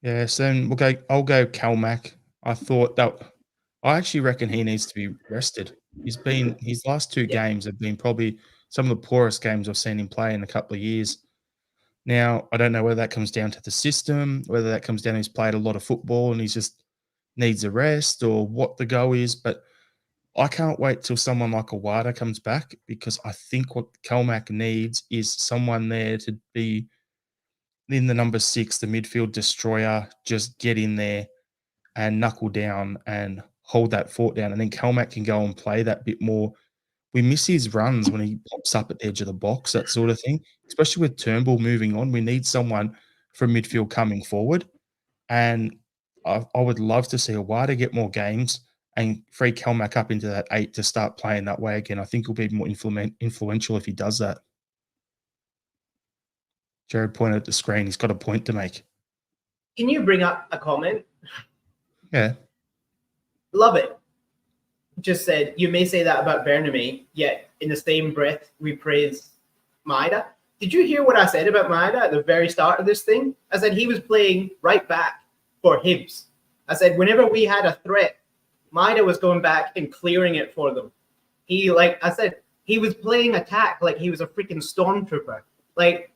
Yeah, so then I'll go Calmac. I actually reckon he needs to be rested. His last 2 games have been probably some of the poorest games I've seen him play in a couple of years. Now, I don't know whether that comes down to the system, whether that comes down to he's played a lot of football and he's just needs a rest or what the go is. But I can't wait till someone like Awada comes back, because I think what Kelmac needs is someone there to be in the number 6, the midfield destroyer, just get in there and knuckle down and hold that fort down. And then Kelmac can go and play that bit more. We miss his runs when he pops up at the edge of the box, that sort of thing, especially with Turnbull moving on. We need someone from midfield coming forward. And I would love to see Awada get more games and free Kelmac up into that 8 to start playing that way again. I think he'll be more influential if he does that. Jared pointed at the screen. He's got a point to make. Can you bring up a comment? Yeah. Love it. Just said, you may say that about Bername, yet in the same breath, we praise Maeda. Did you hear what I said about Maeda at the very start of this thing? I said he was playing right back for Hibs. I said whenever we had a threat, Maeda was going back and clearing it for them. He, like I said, he was playing attack like he was a freaking stormtrooper. Like,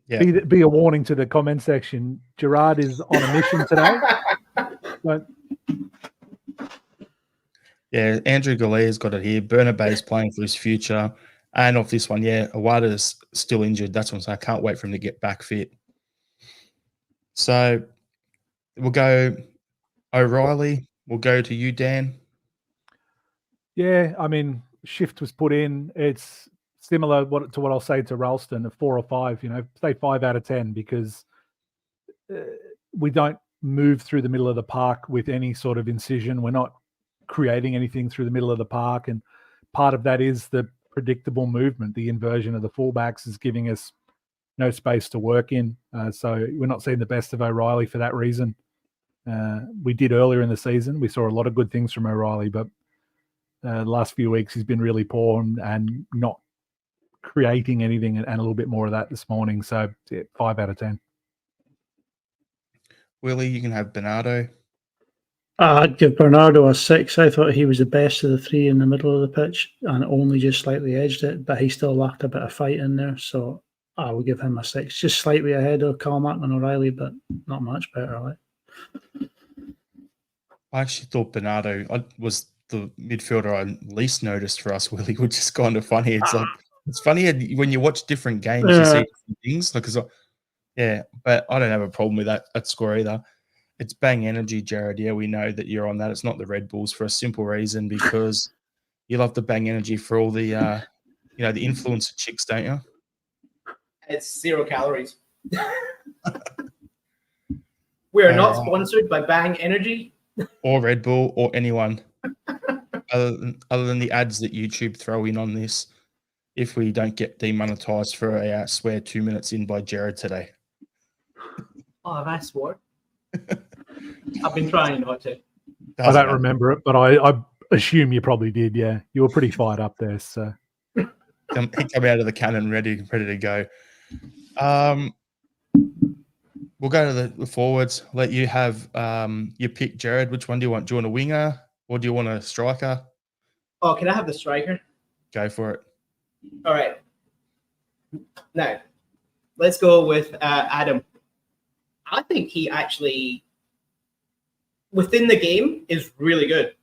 Yeah. Be a warning to the comment section. Gerard is on a mission today. But Yeah, Andrew Galea's got it here. Bernabé's playing for his future. And off this one, yeah, Awada's still injured. That's what I'm saying. I can't wait for him to get back fit. So we'll go O'Reilly. We'll go to you, Dan. yeah, I mean, shift was put in. It's similar to what I'll say to Ralston, a 4 or 5, say 5 out of 10, because we don't move through the middle of the park with any sort of incision. We're not creating anything through the middle of the park. And part of that is the predictable movement. The inversion of the fullbacks is giving us no space to work in. So we're not seeing the best of O'Reilly for that reason. We did earlier in the season. We saw a lot of good things from O'Reilly, but the last few weeks he's been really poor and not creating anything, and a little bit more of that this morning. So yeah, 5 out of 10. Willie, you can have Bernardo. I'd give Bernardo a 6. I thought he was the best of the 3 in the middle of the pitch and only just slightly edged it, but he still lacked a bit of fight in there. So I would give him a 6. Just slightly ahead of Calmack and O'Reilly, but not much better. I actually thought Bernardo was the midfielder I least noticed for us, Willie, which is kind of funny. It's funny when you watch different games, you see different things. But I don't have a problem with that score either. It's bang energy, Jared. Yeah, we know that you're on that. It's not the Red Bulls, for a simple reason, because you love the bang energy for all the the influencer chicks, don't you? it's 0 calories. We are not sponsored by Bang Energy or Red Bull or anyone other than the ads that YouTube throw in on this. If we don't get demonetized for a swear 2 minutes in by Jared today. Oh, have I swore? I've been trying not to. I don't remember it, but I assume you probably did. Yeah, you were pretty fired up there. So he come out of the cannon ready to go. We'll go to the forwards. Let you have your pick, Jared. Which one do you want? Do you want a winger or do you want a striker? Oh, can I have the striker? Go for it. All right. Now, let's go with Adam. I think he actually, within the game, is really good.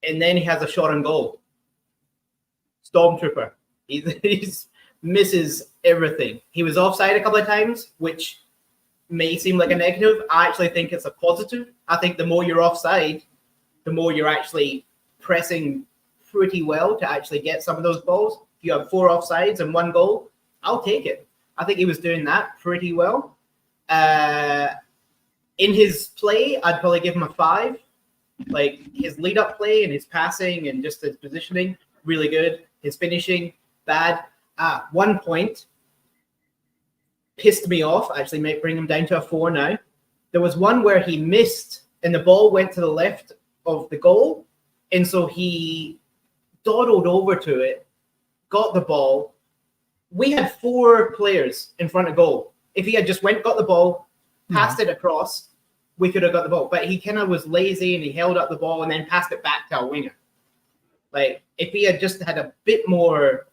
And then he has a shot on goal. Stormtrooper. He's misses everything. He was offside a couple of times, which may seem like a negative. I actually think it's a positive. I think the more you're offside, the more you're actually pressing pretty well to actually get some of those balls. If you have 4 offsides and 1 goal, I'll take it. I think he was doing that pretty well. In his play, I'd probably give him a 5. Like his lead-up play and his passing and just his positioning, really good. His finishing, bad. 1 point pissed me off. Actually, might bring him down to a 4 now. There was one where he missed and the ball went to the left of the goal, and so he dawdled over to it, got the ball. We had 4 players in front of goal. If he had just got the ball, passed it across, we could have got the ball. But he kind of was lazy and he held up the ball and then passed it back to our winger. Like, if he had just had a bit more,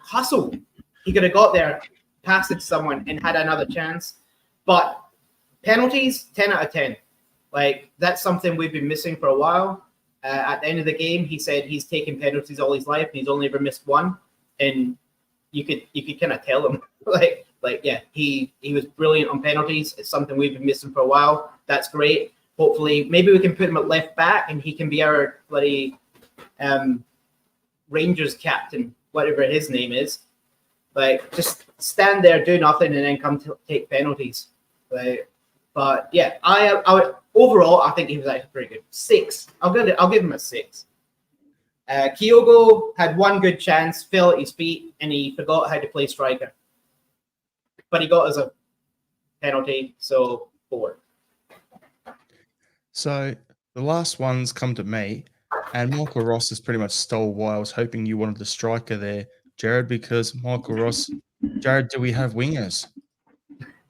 hustle, he could have got there, passed it to someone, and had another chance. But penalties, 10 out of 10. Like, that's something we've been missing for a while. At the end of the game, he said he's taken penalties all his life and he's only ever missed one. And you could kind of tell him, yeah, he was brilliant on penalties. It's something we've been missing for a while. That's great. Hopefully, maybe we can put him at left back and he can be our bloody Rangers captain, whatever his name is. Like, just stand there, do nothing, and then come to take penalties. Like, but yeah, I would, overall, I think he was actually pretty good. 6. I'll give him a 6. Kyogo had one good chance, fell at his feet, and he forgot how to play striker. But he got us a penalty, so 4. So the last one's come to me, and Michael Ross has pretty much stole why I was hoping you wanted the striker there, Jared, because Michael Ross, Jared, do we have wingers?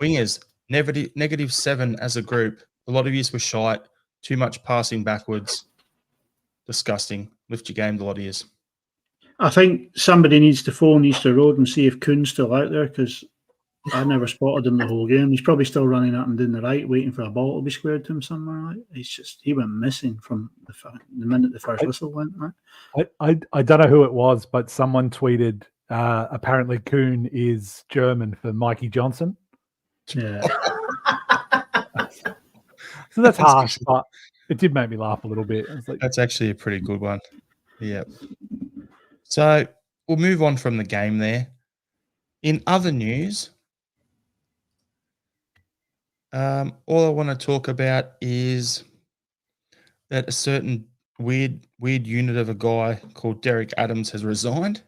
Wingers, -7 as a group. A lot of yous were shite, too much passing backwards. Disgusting. Lift your game, a lot of yous. I think somebody needs to phone Easter Road and see if Kuhn's still out there, because I never spotted him the whole game. He's probably still running up and down the right, waiting for a ball to be squared to him somewhere. Like, he went missing from the minute the first whistle went. Right? I don't know who it was, but someone tweeted apparently Kuhn is German for Mikey Johnson. Yeah. So that's harsh, but it did make me laugh a little bit. I was like, that's actually a pretty good one. Yeah. So we'll move on from the game there. In other news, all I want to talk about is that a certain weird unit of a guy called Derek Adams has resigned.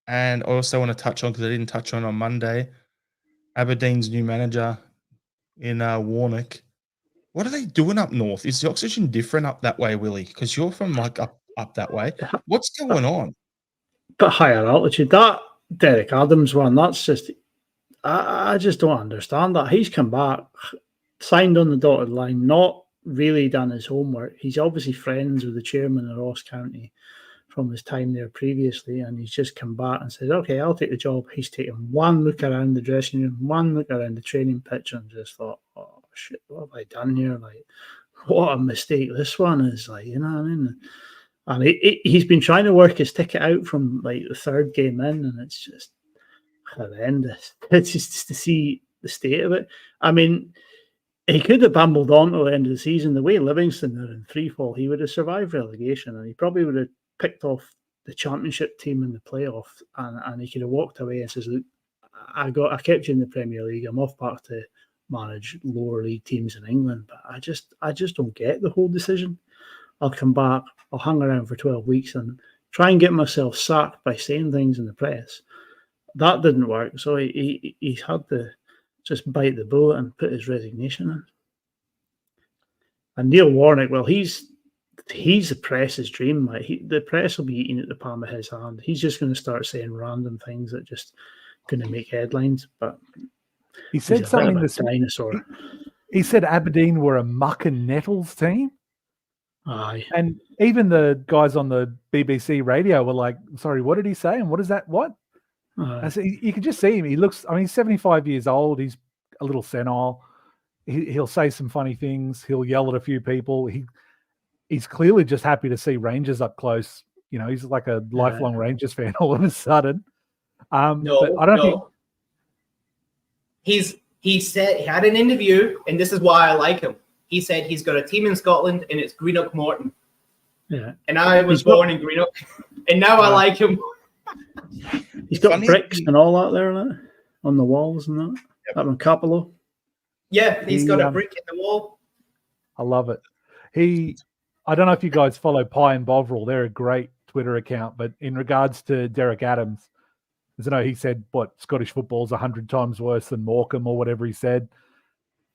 And I also want to touch on, because I didn't touch on Monday, Aberdeen's new manager in Warnock. What are they doing up north? Is the oxygen different up that way, Willie? Because you're from like up that way. What's going on? But higher altitude. That Derek Adams one, that's just, I just don't understand that. He's come back, signed on the dotted line, not really done his homework. He's obviously friends with the chairman of Ross County from his time there previously, and he's just come back and said, okay, I'll take the job. He's taken one look around the dressing room, one look around the training pitch, and just thought, oh shit, what have I done here? Like, what a mistake this one is. Like, you know what I mean? And he's been trying to work his ticket out from like the third game in, and it's just horrendous. It's just to see the state of it. I mean, he could have bumbled on to the end of the season. The way Livingston are in free fall, he would have survived relegation, and he probably would have picked off the championship team in the playoff, and he could have walked away and says, look, I kept you in the Premier League. I'm off back to manage lower league teams in England, but I just don't get the whole decision. I'll come back, I'll hang around for 12 weeks and try and get myself sacked by saying things in the press. That didn't work, so he had to just bite the bullet and put his resignation in. And Neil Warnock, well, he's the press's dream. Like, the press will be eating at the palm of his hand. He's just going to start saying random things that just going to make headlines. But he said something this dinosaur. He said Aberdeen were a muck and nettles team. Aye. And even the guys on the BBC radio were like, sorry, what did he say? And what is that? What? I said, you can just see him. He looks, I mean, he's 75 years old. He's a little senile. He'll say some funny things. He'll yell at a few people. He's clearly just happy to see Rangers up close. You know, he's like a lifelong Rangers fan all of a sudden. No, I don't think he said he had an interview, and this is why I like him. He said he's got a team in Scotland, and it's Greenock Morton. Yeah, and I was born in Greenock, and now I like him. He's got bricks and all that there on the walls and that. Yep. Up in Capello. Yeah, he's got a brick in the wall. I love it. I don't know if you guys follow Pie and Bovril. They're a great Twitter account, but in regards to Derek Adams, as I know, he said, Scottish football's 100 times worse than Morecambe or whatever he said.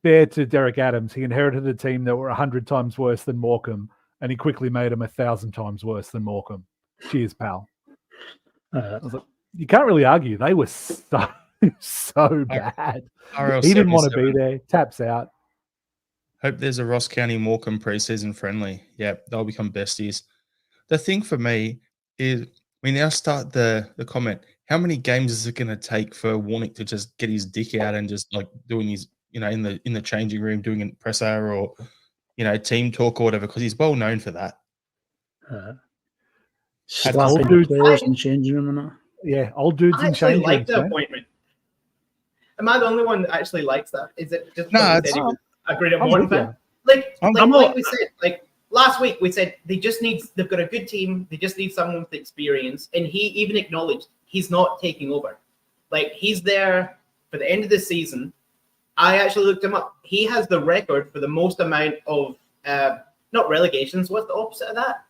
Fair to Derek Adams, he inherited a team that were 100 times worse than Morecambe, and he quickly made them 1,000 times worse than Morecambe. Cheers, pal. I was like, you can't really argue. They were so bad. He didn't want to be there. Taps out. Hope there's a Ross County Morecambe preseason friendly. Yeah, they'll become besties. The thing for me is we now start the comment. how many games is it going to take for Warnick to just get his dick out and just like doing his, in the changing room, doing a presser or, team talk or whatever, because he's well known for that. Slapping the dudes- players in the changing room and that. Yeah, old dudes I in actually change like rooms, the man. appointment. Am I the only one that actually likes that? Is it just No, because he it's- said he was a great I'm Morton with fan? you. Like we said, like last week we said they've got a good team. They just need someone with experience, and he even acknowledged he's not taking over. Like he's there for the end of the season. I actually looked him up. He has the record for the most amount of not relegations. What's the opposite of that?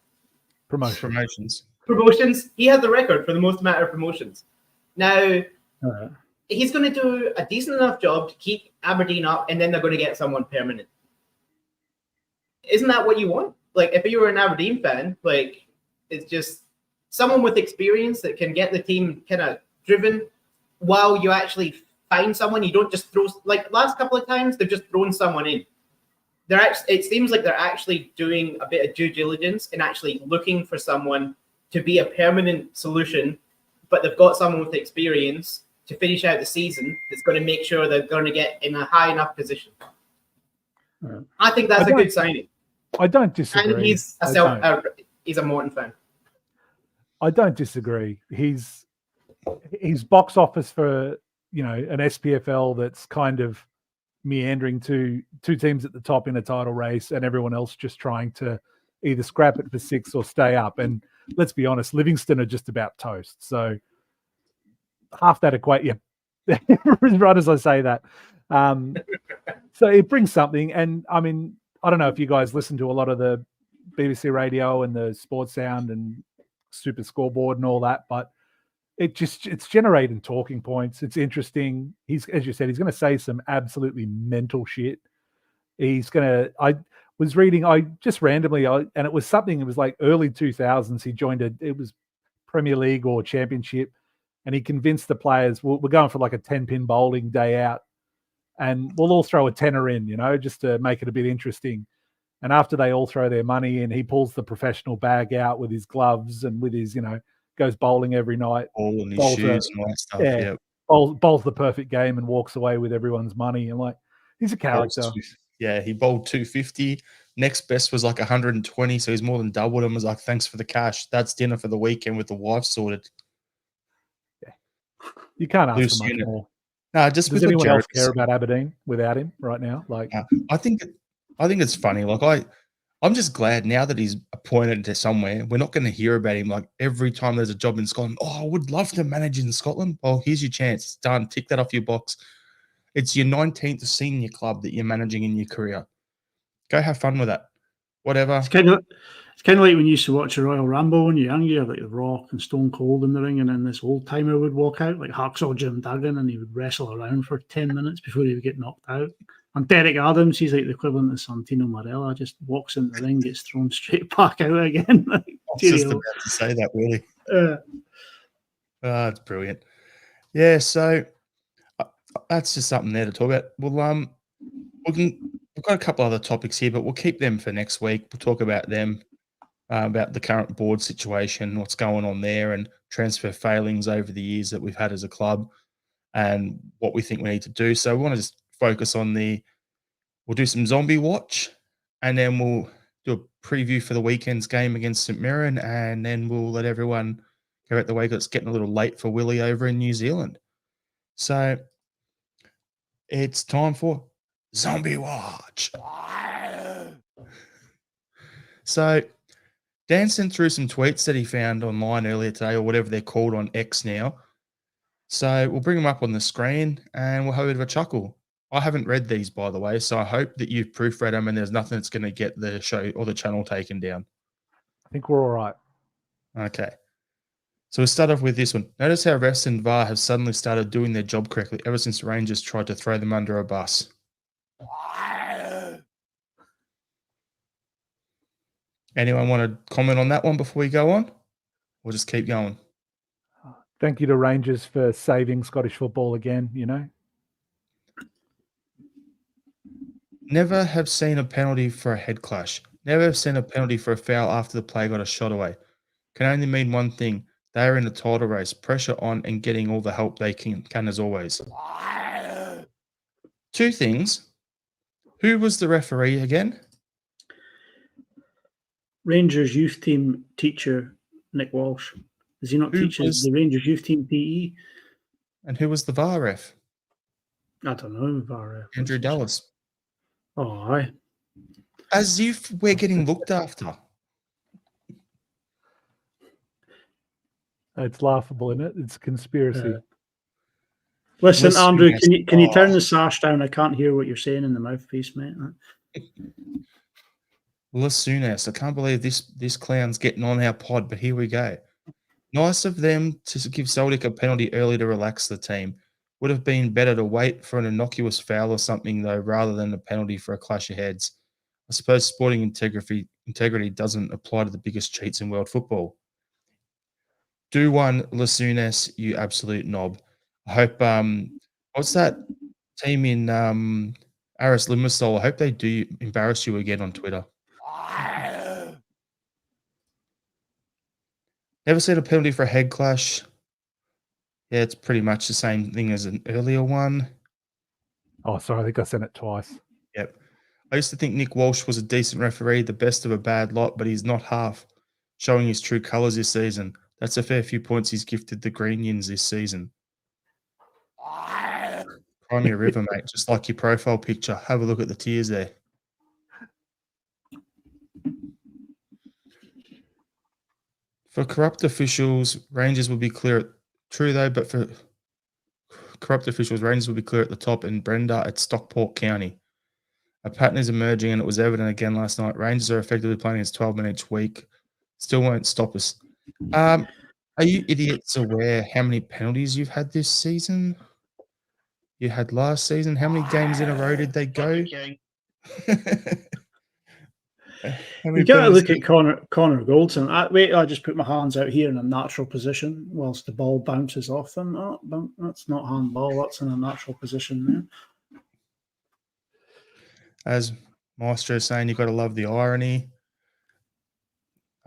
Promotions. Promotions. He has the record for the most amount of promotions. Now Uh, he's going to do a decent enough job to keep Aberdeen up, and then they're going to get someone permanent. Isn't that what you want? Like, if you were an Aberdeen fan, like, it's just someone with experience that can get the team kind of driven while you actually find someone. You don't just throw, like, last couple of times, they've just thrown someone in. It seems like they're actually doing a bit of due diligence and actually looking for someone to be a permanent solution, but they've got someone with experience to finish out the season that's going to make sure they're going to get in a high enough position. Right. I think that's a good signing. I don't disagree. And he's he's a Morton fan. I don't disagree. He's box office for an SPFL that's kind of meandering to two teams at the top in a title race, and everyone else just trying to either scrap it for 6 or stay up. And let's be honest, Livingston are just about toast. So half that equate, yeah, right as I say that. So it brings something, and I mean, I don't know if you guys listen to a lot of the BBC radio and the Sports Sound and Super Scoreboard and all that, but it's generating talking points. It's interesting. As you said, he's going to say some absolutely mental shit. I was reading, just randomly, and it was something, it was like early 2000s. He joined it was Premier League or Championship, and he convinced the players, we're going for like a 10-pin bowling day out, and we'll all throw a tenner in, just to make it a bit interesting. And after they all throw their money in, he pulls the professional bag out with his gloves and with his, goes bowling every night. All in his shoes and all that stuff. Yeah. Yeah. Bowls the perfect game and walks away with everyone's money. And he's a character. Yeah, he bowled 250. Next best was like 120, so he's more than doubled him. Was like, thanks for the cash. That's dinner for the weekend with the wife sorted. Yeah, you can't ask Loose for much unit. more. No, just Does with anyone else Jared, care about Aberdeen without him right now? I think it's funny. Like I'm just glad now that he's appointed to somewhere. We're not going to hear about him like every time there's a job in Scotland. Oh, I would love to manage in Scotland. Well, here's your chance. It's done. Tick that off your box. It's your 19th senior club that you're managing in your career. Go have fun with that. Whatever. It's kind of like when you used to watch a Royal Rumble when you're young. You have like The Rock and Stone Cold in the ring, and then this old timer would walk out, like Hacksaw Jim Duggan, and he would wrestle around for 10 minutes before he would get knocked out. And Derek Adams, he's like the equivalent of Santino Marella, just walks in the ring, gets thrown straight back out again. I was just about to say that, really. It's brilliant. Yeah, so that's just something there to talk about. Well, we've got a couple other topics here, but we'll keep them for next week. We'll talk about them, about the current board situation, what's going on there, and transfer failings over the years that we've had as a club, and what we think we need to do. So we want to just focus on we'll do some zombie watch, and then we'll do a preview for the weekend's game against St Mirren, and then we'll let everyone go out the way because it's getting a little late for Willie over in New Zealand. So it's time for Zombie Watch. So Dan sent through some tweets that he found online earlier today, or whatever they're called on X now. So we'll bring them up on the screen and we'll have a bit of a chuckle. I haven't read these, by the way, so I hope that you've proofread them and there's nothing that's going to get the show or the channel taken down. I think we're all right. Okay. So we'll start off with this one. Notice how refs and VAR have suddenly started doing their job correctly ever since Rangers tried to throw them under a bus. Anyone want to comment on that one before we go on? We'll just keep going. Thank you to Rangers for saving Scottish football again, Never have seen a penalty for a head clash. Never have seen a penalty for a foul after the player got a shot away. Can only mean one thing. They are in a title race. Pressure on and getting all the help they can as always. Two things. Who was the referee again? Rangers youth team teacher Nick Walsh. Does he not Who teach was- the Rangers youth team PE? And who was the VAR ref? I don't know. VAR. Andrew Dallas. Oh, aye. As if we're getting looked after. It's laughable, isn't it? It's a conspiracy. Listen, Listen, Andrew, yes. can you turn Oh. the sash down? I can't hear what you're saying in the mouthpiece, mate. Lasunas. I can't believe this clown's getting on our pod, but here we go. Nice of them to give Celtic a penalty early to relax the team. Would have been better to wait for an innocuous foul or something, though, rather than a penalty for a clash of heads. I suppose sporting integrity doesn't apply to the biggest cheats in world football. Do one, Lasunas, you absolute knob. I hope what's that team in Aris Limassol? I hope they do embarrass you again on Twitter. Never seen a penalty for a head clash. Yeah, it's pretty much the same thing as an earlier one. Oh, sorry, I think I sent it twice. Yep. I used to think Nick Walsh was a decent referee, the best of a bad lot, but he's not half, showing his true colours this season. That's a fair few points he's gifted the Greenians this season. Cry me a river, mate, just like your profile picture. Have a look at the tears there. For corrupt officials, Rangers will be clear. True though, but for corrupt officials, Rangers will be clear at the top and Brenda at Stockport County. A pattern is emerging and it was evident again last night. Rangers are effectively playing against 12 men each week. Still won't stop us. Are you idiots aware how many penalties you've had this season? You had last season. How many games in a row did they go? You got to look at Connor Goldson. I just put my hands out here in a natural position whilst the ball bounces off them. Oh, that's not handball. That's in a natural position there. As Maestro is saying, you've got to love the irony.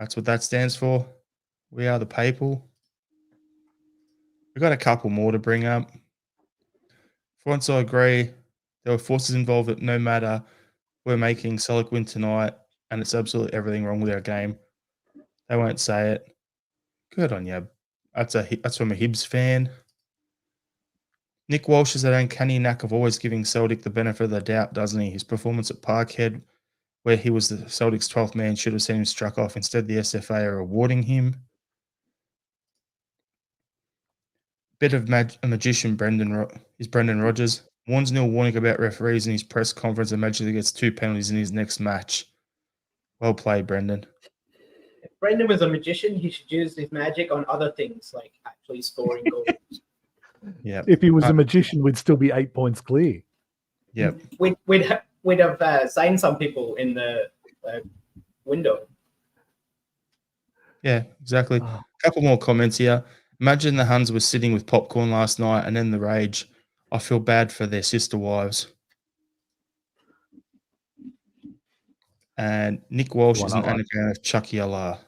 That's what that stands for. We are the people. We've got a couple more to bring up. For once, I agree. There were forces involved that no matter, we're making Celtic win tonight, and it's absolutely everything wrong with our game. They won't say it. Good on you. That's from a Hibs fan. Nick Walsh has that uncanny knack of always giving Celtic the benefit of the doubt, doesn't he? His performance at Parkhead, where he was the Celtics' 12th man, should have seen him struck off. Instead, the SFA are rewarding him. Bit of a magician, Brendan Rodgers. Warns nil warning about referees in his press conference and magically gets 2 penalties in his next match. Well played, Brendan. If Brendan was a magician, he should use his magic on other things, like actually scoring goals. Yeah. If he was a magician, we'd still be 8 points clear. Yep. We'd have signed some people in the window. Yeah, exactly. A couple more comments here. Imagine the Huns were sitting with popcorn last night and then the rage. I feel bad for their sister wives. And Nick Walsh is an anagram of Chucky Allah.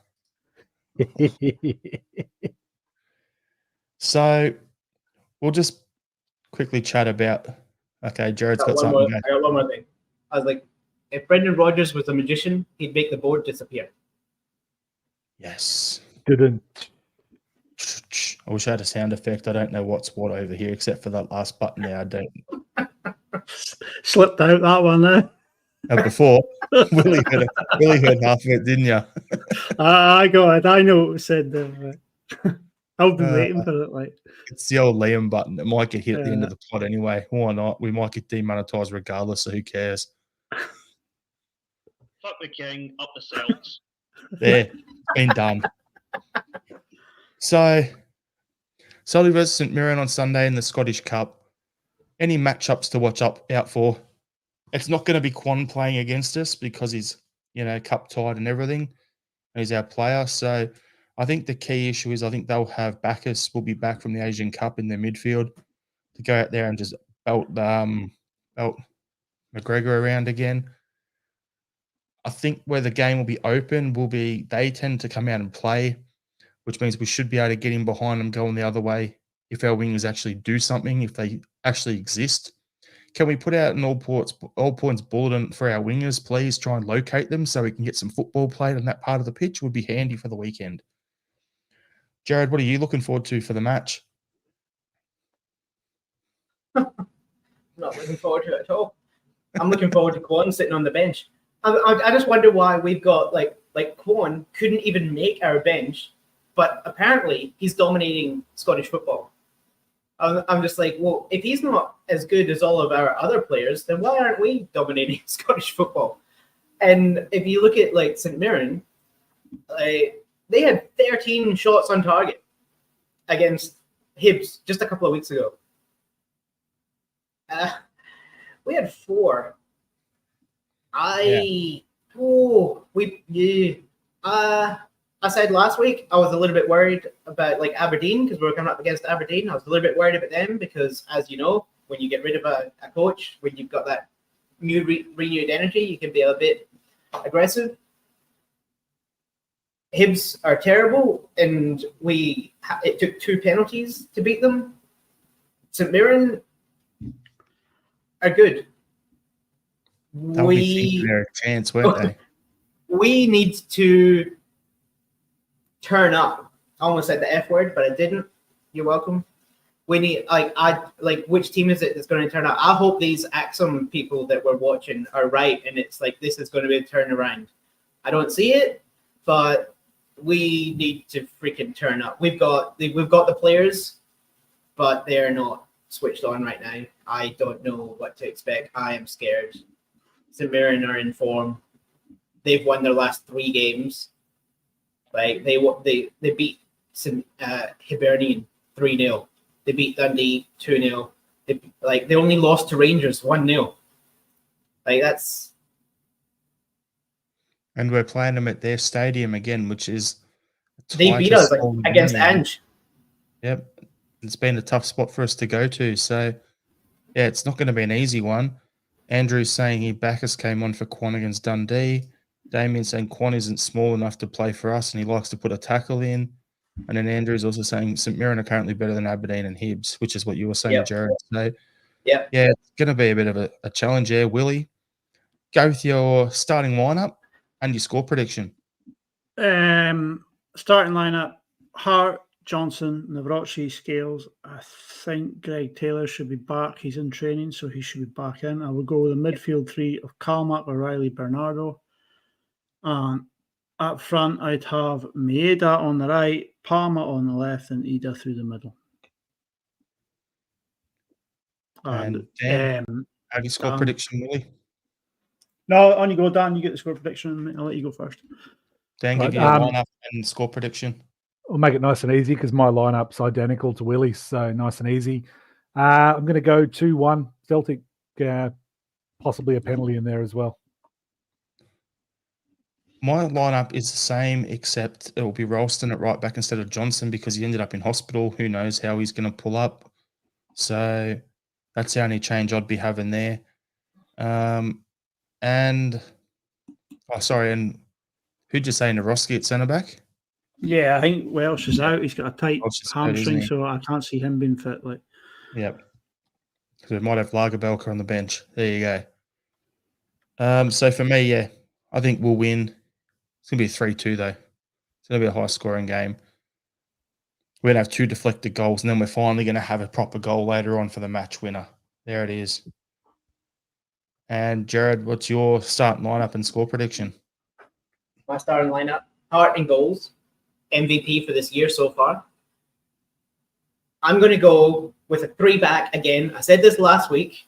So we'll just quickly chat about. Okay, Jared's got something. I got one more thing. I was like, if Brendan Rodgers was a magician, he'd make the board disappear. Yes. Didn't. I wish I had a sound effect. I don't know what's what over here except for that last button there. I don't. Slipped out that one there. Before, Willie heard half of it, didn't you? I got it. I know what was said there. I've been waiting for it. Like it's the old Liam button. It might get hit at the end of the pod anyway. Why not? We might get demonetized regardless, so who cares? Fuck the king, up the Celts. There, it's been done. So, Celtic versus St Mirren on Sunday in the Scottish Cup. Any matchups to watch out for? It's not going to be Quan playing against us because he's, cup tied and everything. And he's our player. So, I think the key issue is I think they'll have Bacchus will be back from the Asian Cup in their midfield to go out there and just belt McGregor around again. I think where the game will be open will be they tend to come out and play which means we should be able to get in behind them going the other way if our wingers actually do something, if they actually exist. Can we put out an all points bulletin for our wingers, please? Try and locate them so we can get some football played on that part of the pitch. Would be handy for the weekend. Jared, what are you looking forward to for the match? Not looking forward to it at all. I'm looking forward to Quan sitting on the bench. I just wonder why we've got like Quan couldn't even make our bench, but apparently he's dominating Scottish football. I'm just like, well, if he's not as good as all of our other players, then why aren't we dominating Scottish football? And if you look at like St Mirren, they had 13 shots on target against Hibs just a couple of weeks ago. We had 4. I said last week I was a little bit worried about like Aberdeen because we were coming up against Aberdeen. I was a little bit worried about them because, as you know, when you get rid of a coach, when you've got that new renewed energy, you can be a bit aggressive. Hibs are terrible, and it took 2 penalties to beat them. St Mirren are good. They'll be thinking they're a chance, won't they? We need to turn up. I almost said the F word, but I didn't. You're welcome. We need which team is it that's going to turn up? I hope these Axum people that we're watching are right, and it's like this is going to be a turnaround. I don't see it, but we need to freaking turn up. We've got the players, but they're not switched on right now. I don't know what to expect. I am scared. St Mirren are in form. They've won their last 3 games. Like they beat Hibernian 3-0. They beat Dundee 2-0. They only lost to Rangers 1-0. Like that's. And we're playing them at their stadium again, which is. They beat us against Ange. Yep, it's been a tough spot for us to go to. So, yeah, it's not going to be an easy one. Andrew's saying Bacchus came on for Quan against Dundee. Damien's saying Quan isn't small enough to play for us and he likes to put a tackle in. And then Andrew's also saying St Mirren are currently better than Aberdeen and Hibs, which is what you were saying, Yep. Jared. So, yeah, it's going to be a bit of a challenge here. Willie, go with your starting lineup and your score prediction. Starting lineup: Hart, Johnson, Navrachi, Scales. I think Greg Taylor should be back. He's in training, so he should be back in. I would go with a midfield 3 of Kalmak, O'Reilly, Bernardo. And up front, I'd have Maeda on the right, Palmer on the left, and Ida through the middle. And Dan, have your score prediction, Willie? No, on you go, Dan. You get the score prediction. I'll let you go first. Dan, give you a lineup and score prediction. We'll make it nice and easy because my lineup's identical to Willie's, so nice and easy. I'm going to go 2-1 Celtic, possibly a penalty in there as well. My lineup is the same, except it will be Ralston at right back instead of Johnson because he ended up in hospital. Who knows how he's going to pull up? So that's the only change I'd be having there. And who'd you say, Naroski at centre back? Yeah, I think Welsh is out. He's got a tight hamstring, out, so I can't see him being fit. Yep. Because we might have Lagerbelka on the bench. There you go. So for me, I think we'll win. It's going to be a 3-2, though. It's going to be a high-scoring game. We're going to have 2 deflected goals, and then we're finally going to have a proper goal later on for the match winner. There it is. And Jared, what's your starting lineup and score prediction? My starting lineup: Hart in goals, MVP for this year so far. I'm going to go with a 3-back again. I said this last week.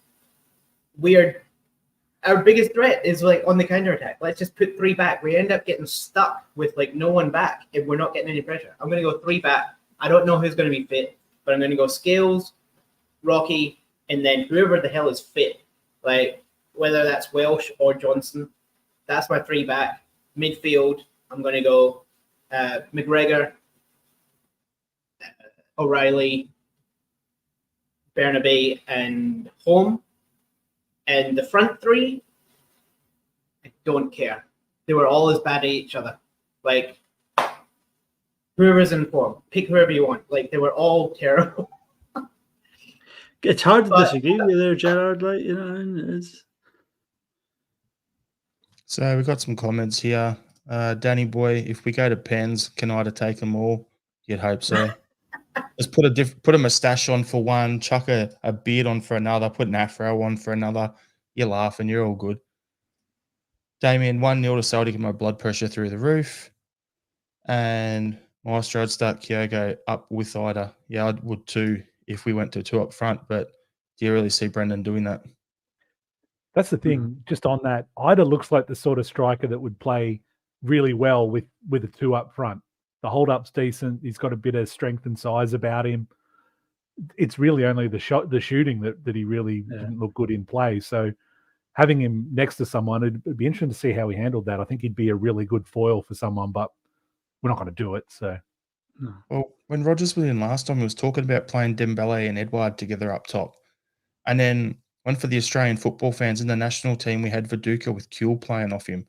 Our biggest threat is on the counter-attack. Let's just put 3 back. We end up getting stuck with no one back if we're not getting any pressure. I'm going to go 3 back. I don't know who's going to be fit, but I'm going to go Scales, Rocky, and then whoever the hell is fit. Whether that's Welsh or Johnson. That's my 3 back. Midfield, I'm going to go McGregor, O'Reilly, Bernabe, and Holm. And the front 3, I don't care. They were all as bad at each other. whoever's in form. Pick whoever you want. Like, they were all terrible. It's hard to But- disagree with you there, Gerard. Like, you know, and it's So we've got some comments here. Danny boy, if we go to pens, can I take them all? You'd hope so. Just put a moustache on for one, chuck a beard on for another, put an afro on for another. You're laughing, you're all good. Damien, 1-0 to Celtic and my blood pressure through the roof. And Maestro, I'd start Kyogo up with Ida. Yeah, I would too if we went to 2 up front, but do you really see Brendan doing that? That's the thing. Just on that, Ida looks like the sort of striker that would play really well with the 2 up front. The hold up's decent. He's got a bit of strength and size about him. It's really only the shooting that he really didn't look good in play. So having him next to someone, it'd be interesting to see how he handled that. I think he'd be a really good foil for someone, but we're not going to do it. So, well, when Rogers was in last time, he was talking about playing Dembele and Edouard together up top, and then one for the Australian football fans in the national team, we had Viduka with Kuhl playing off him,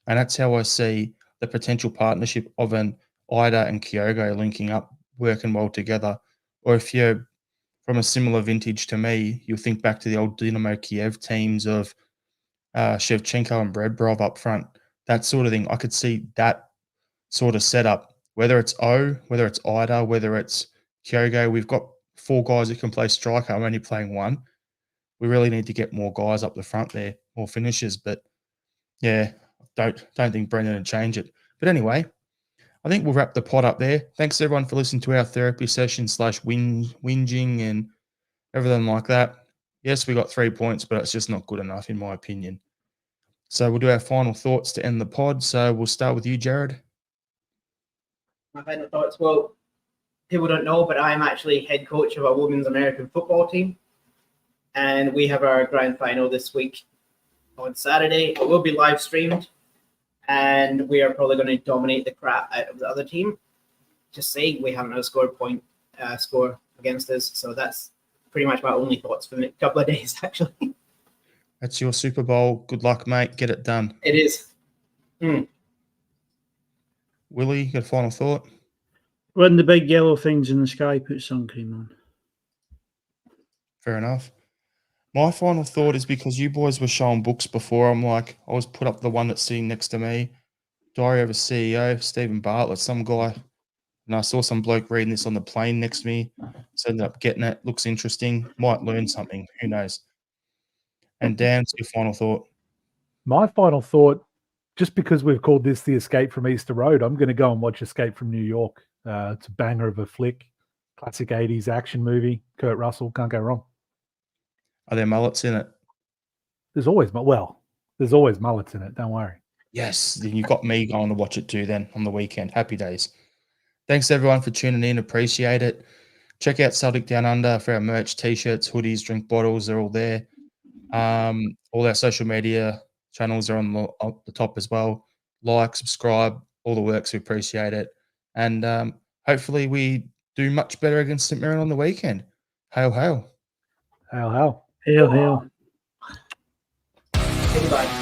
and that's how I see the potential partnership of an Ida and Kyogo linking up, working well together. Or if you're from a similar vintage to me, you'll think back to the old Dynamo Kiev teams of Shevchenko and Bredbrov up front, that sort of thing. I could see that sort of setup, whether it's whether it's Ida, whether it's Kyogo. We've got 4 guys that can play striker. I'm only playing 1. We really need to get more guys up the front there, more finishers. But yeah, don't think Brendan would change it. But anyway, I think we'll wrap the pod up there. Thanks everyone for listening to our therapy session / whinging and everything like that. Yes, we got 3 points, but it's just not good enough in my opinion. So we'll do our final thoughts to end the pod. So we'll start with you, Jared. My final thoughts. Well, people don't know, but I'm actually head coach of a women's American football team. And we have our grand final this week on Saturday. It will be live streamed. And we are probably going to dominate the crap out of the other team. Just saying, we haven't had a score against us. So that's pretty much my only thoughts for the next couple of days, actually. That's your Super Bowl. Good luck, mate. Get it done. It is. Willie, you got a final thought? when the big yellow things in the sky, put sun cream on. Fair enough. My final thought is because you boys were showing books before, I was put up the one that's sitting next to me. Diary of a CEO, Stephen Bartlett, some guy. And I saw some bloke reading this on the plane next to me. So ended up getting it. Looks interesting. Might learn something. Who knows? And Dan, your final thought? My final thought, just because we've called this the Escape from Easter Road, I'm going to go and watch Escape from New York. It's a banger of a flick. Classic 80s action movie. Kurt Russell, can't go wrong. Are there mullets in it? There's always mullets in it. Don't worry. Yes, then you've got me going to watch it too then on the weekend. Happy days. Thanks everyone for tuning in. Appreciate it. Check out Celtic Down Under for our merch, t-shirts, hoodies, drink bottles. They're all there. All our social media channels are on the top as well. Like, subscribe, all the works. We appreciate it. And hopefully we do much better against St Mirren on the weekend. Hail, hail. Hail, hail. Hail, hail. Goodbye.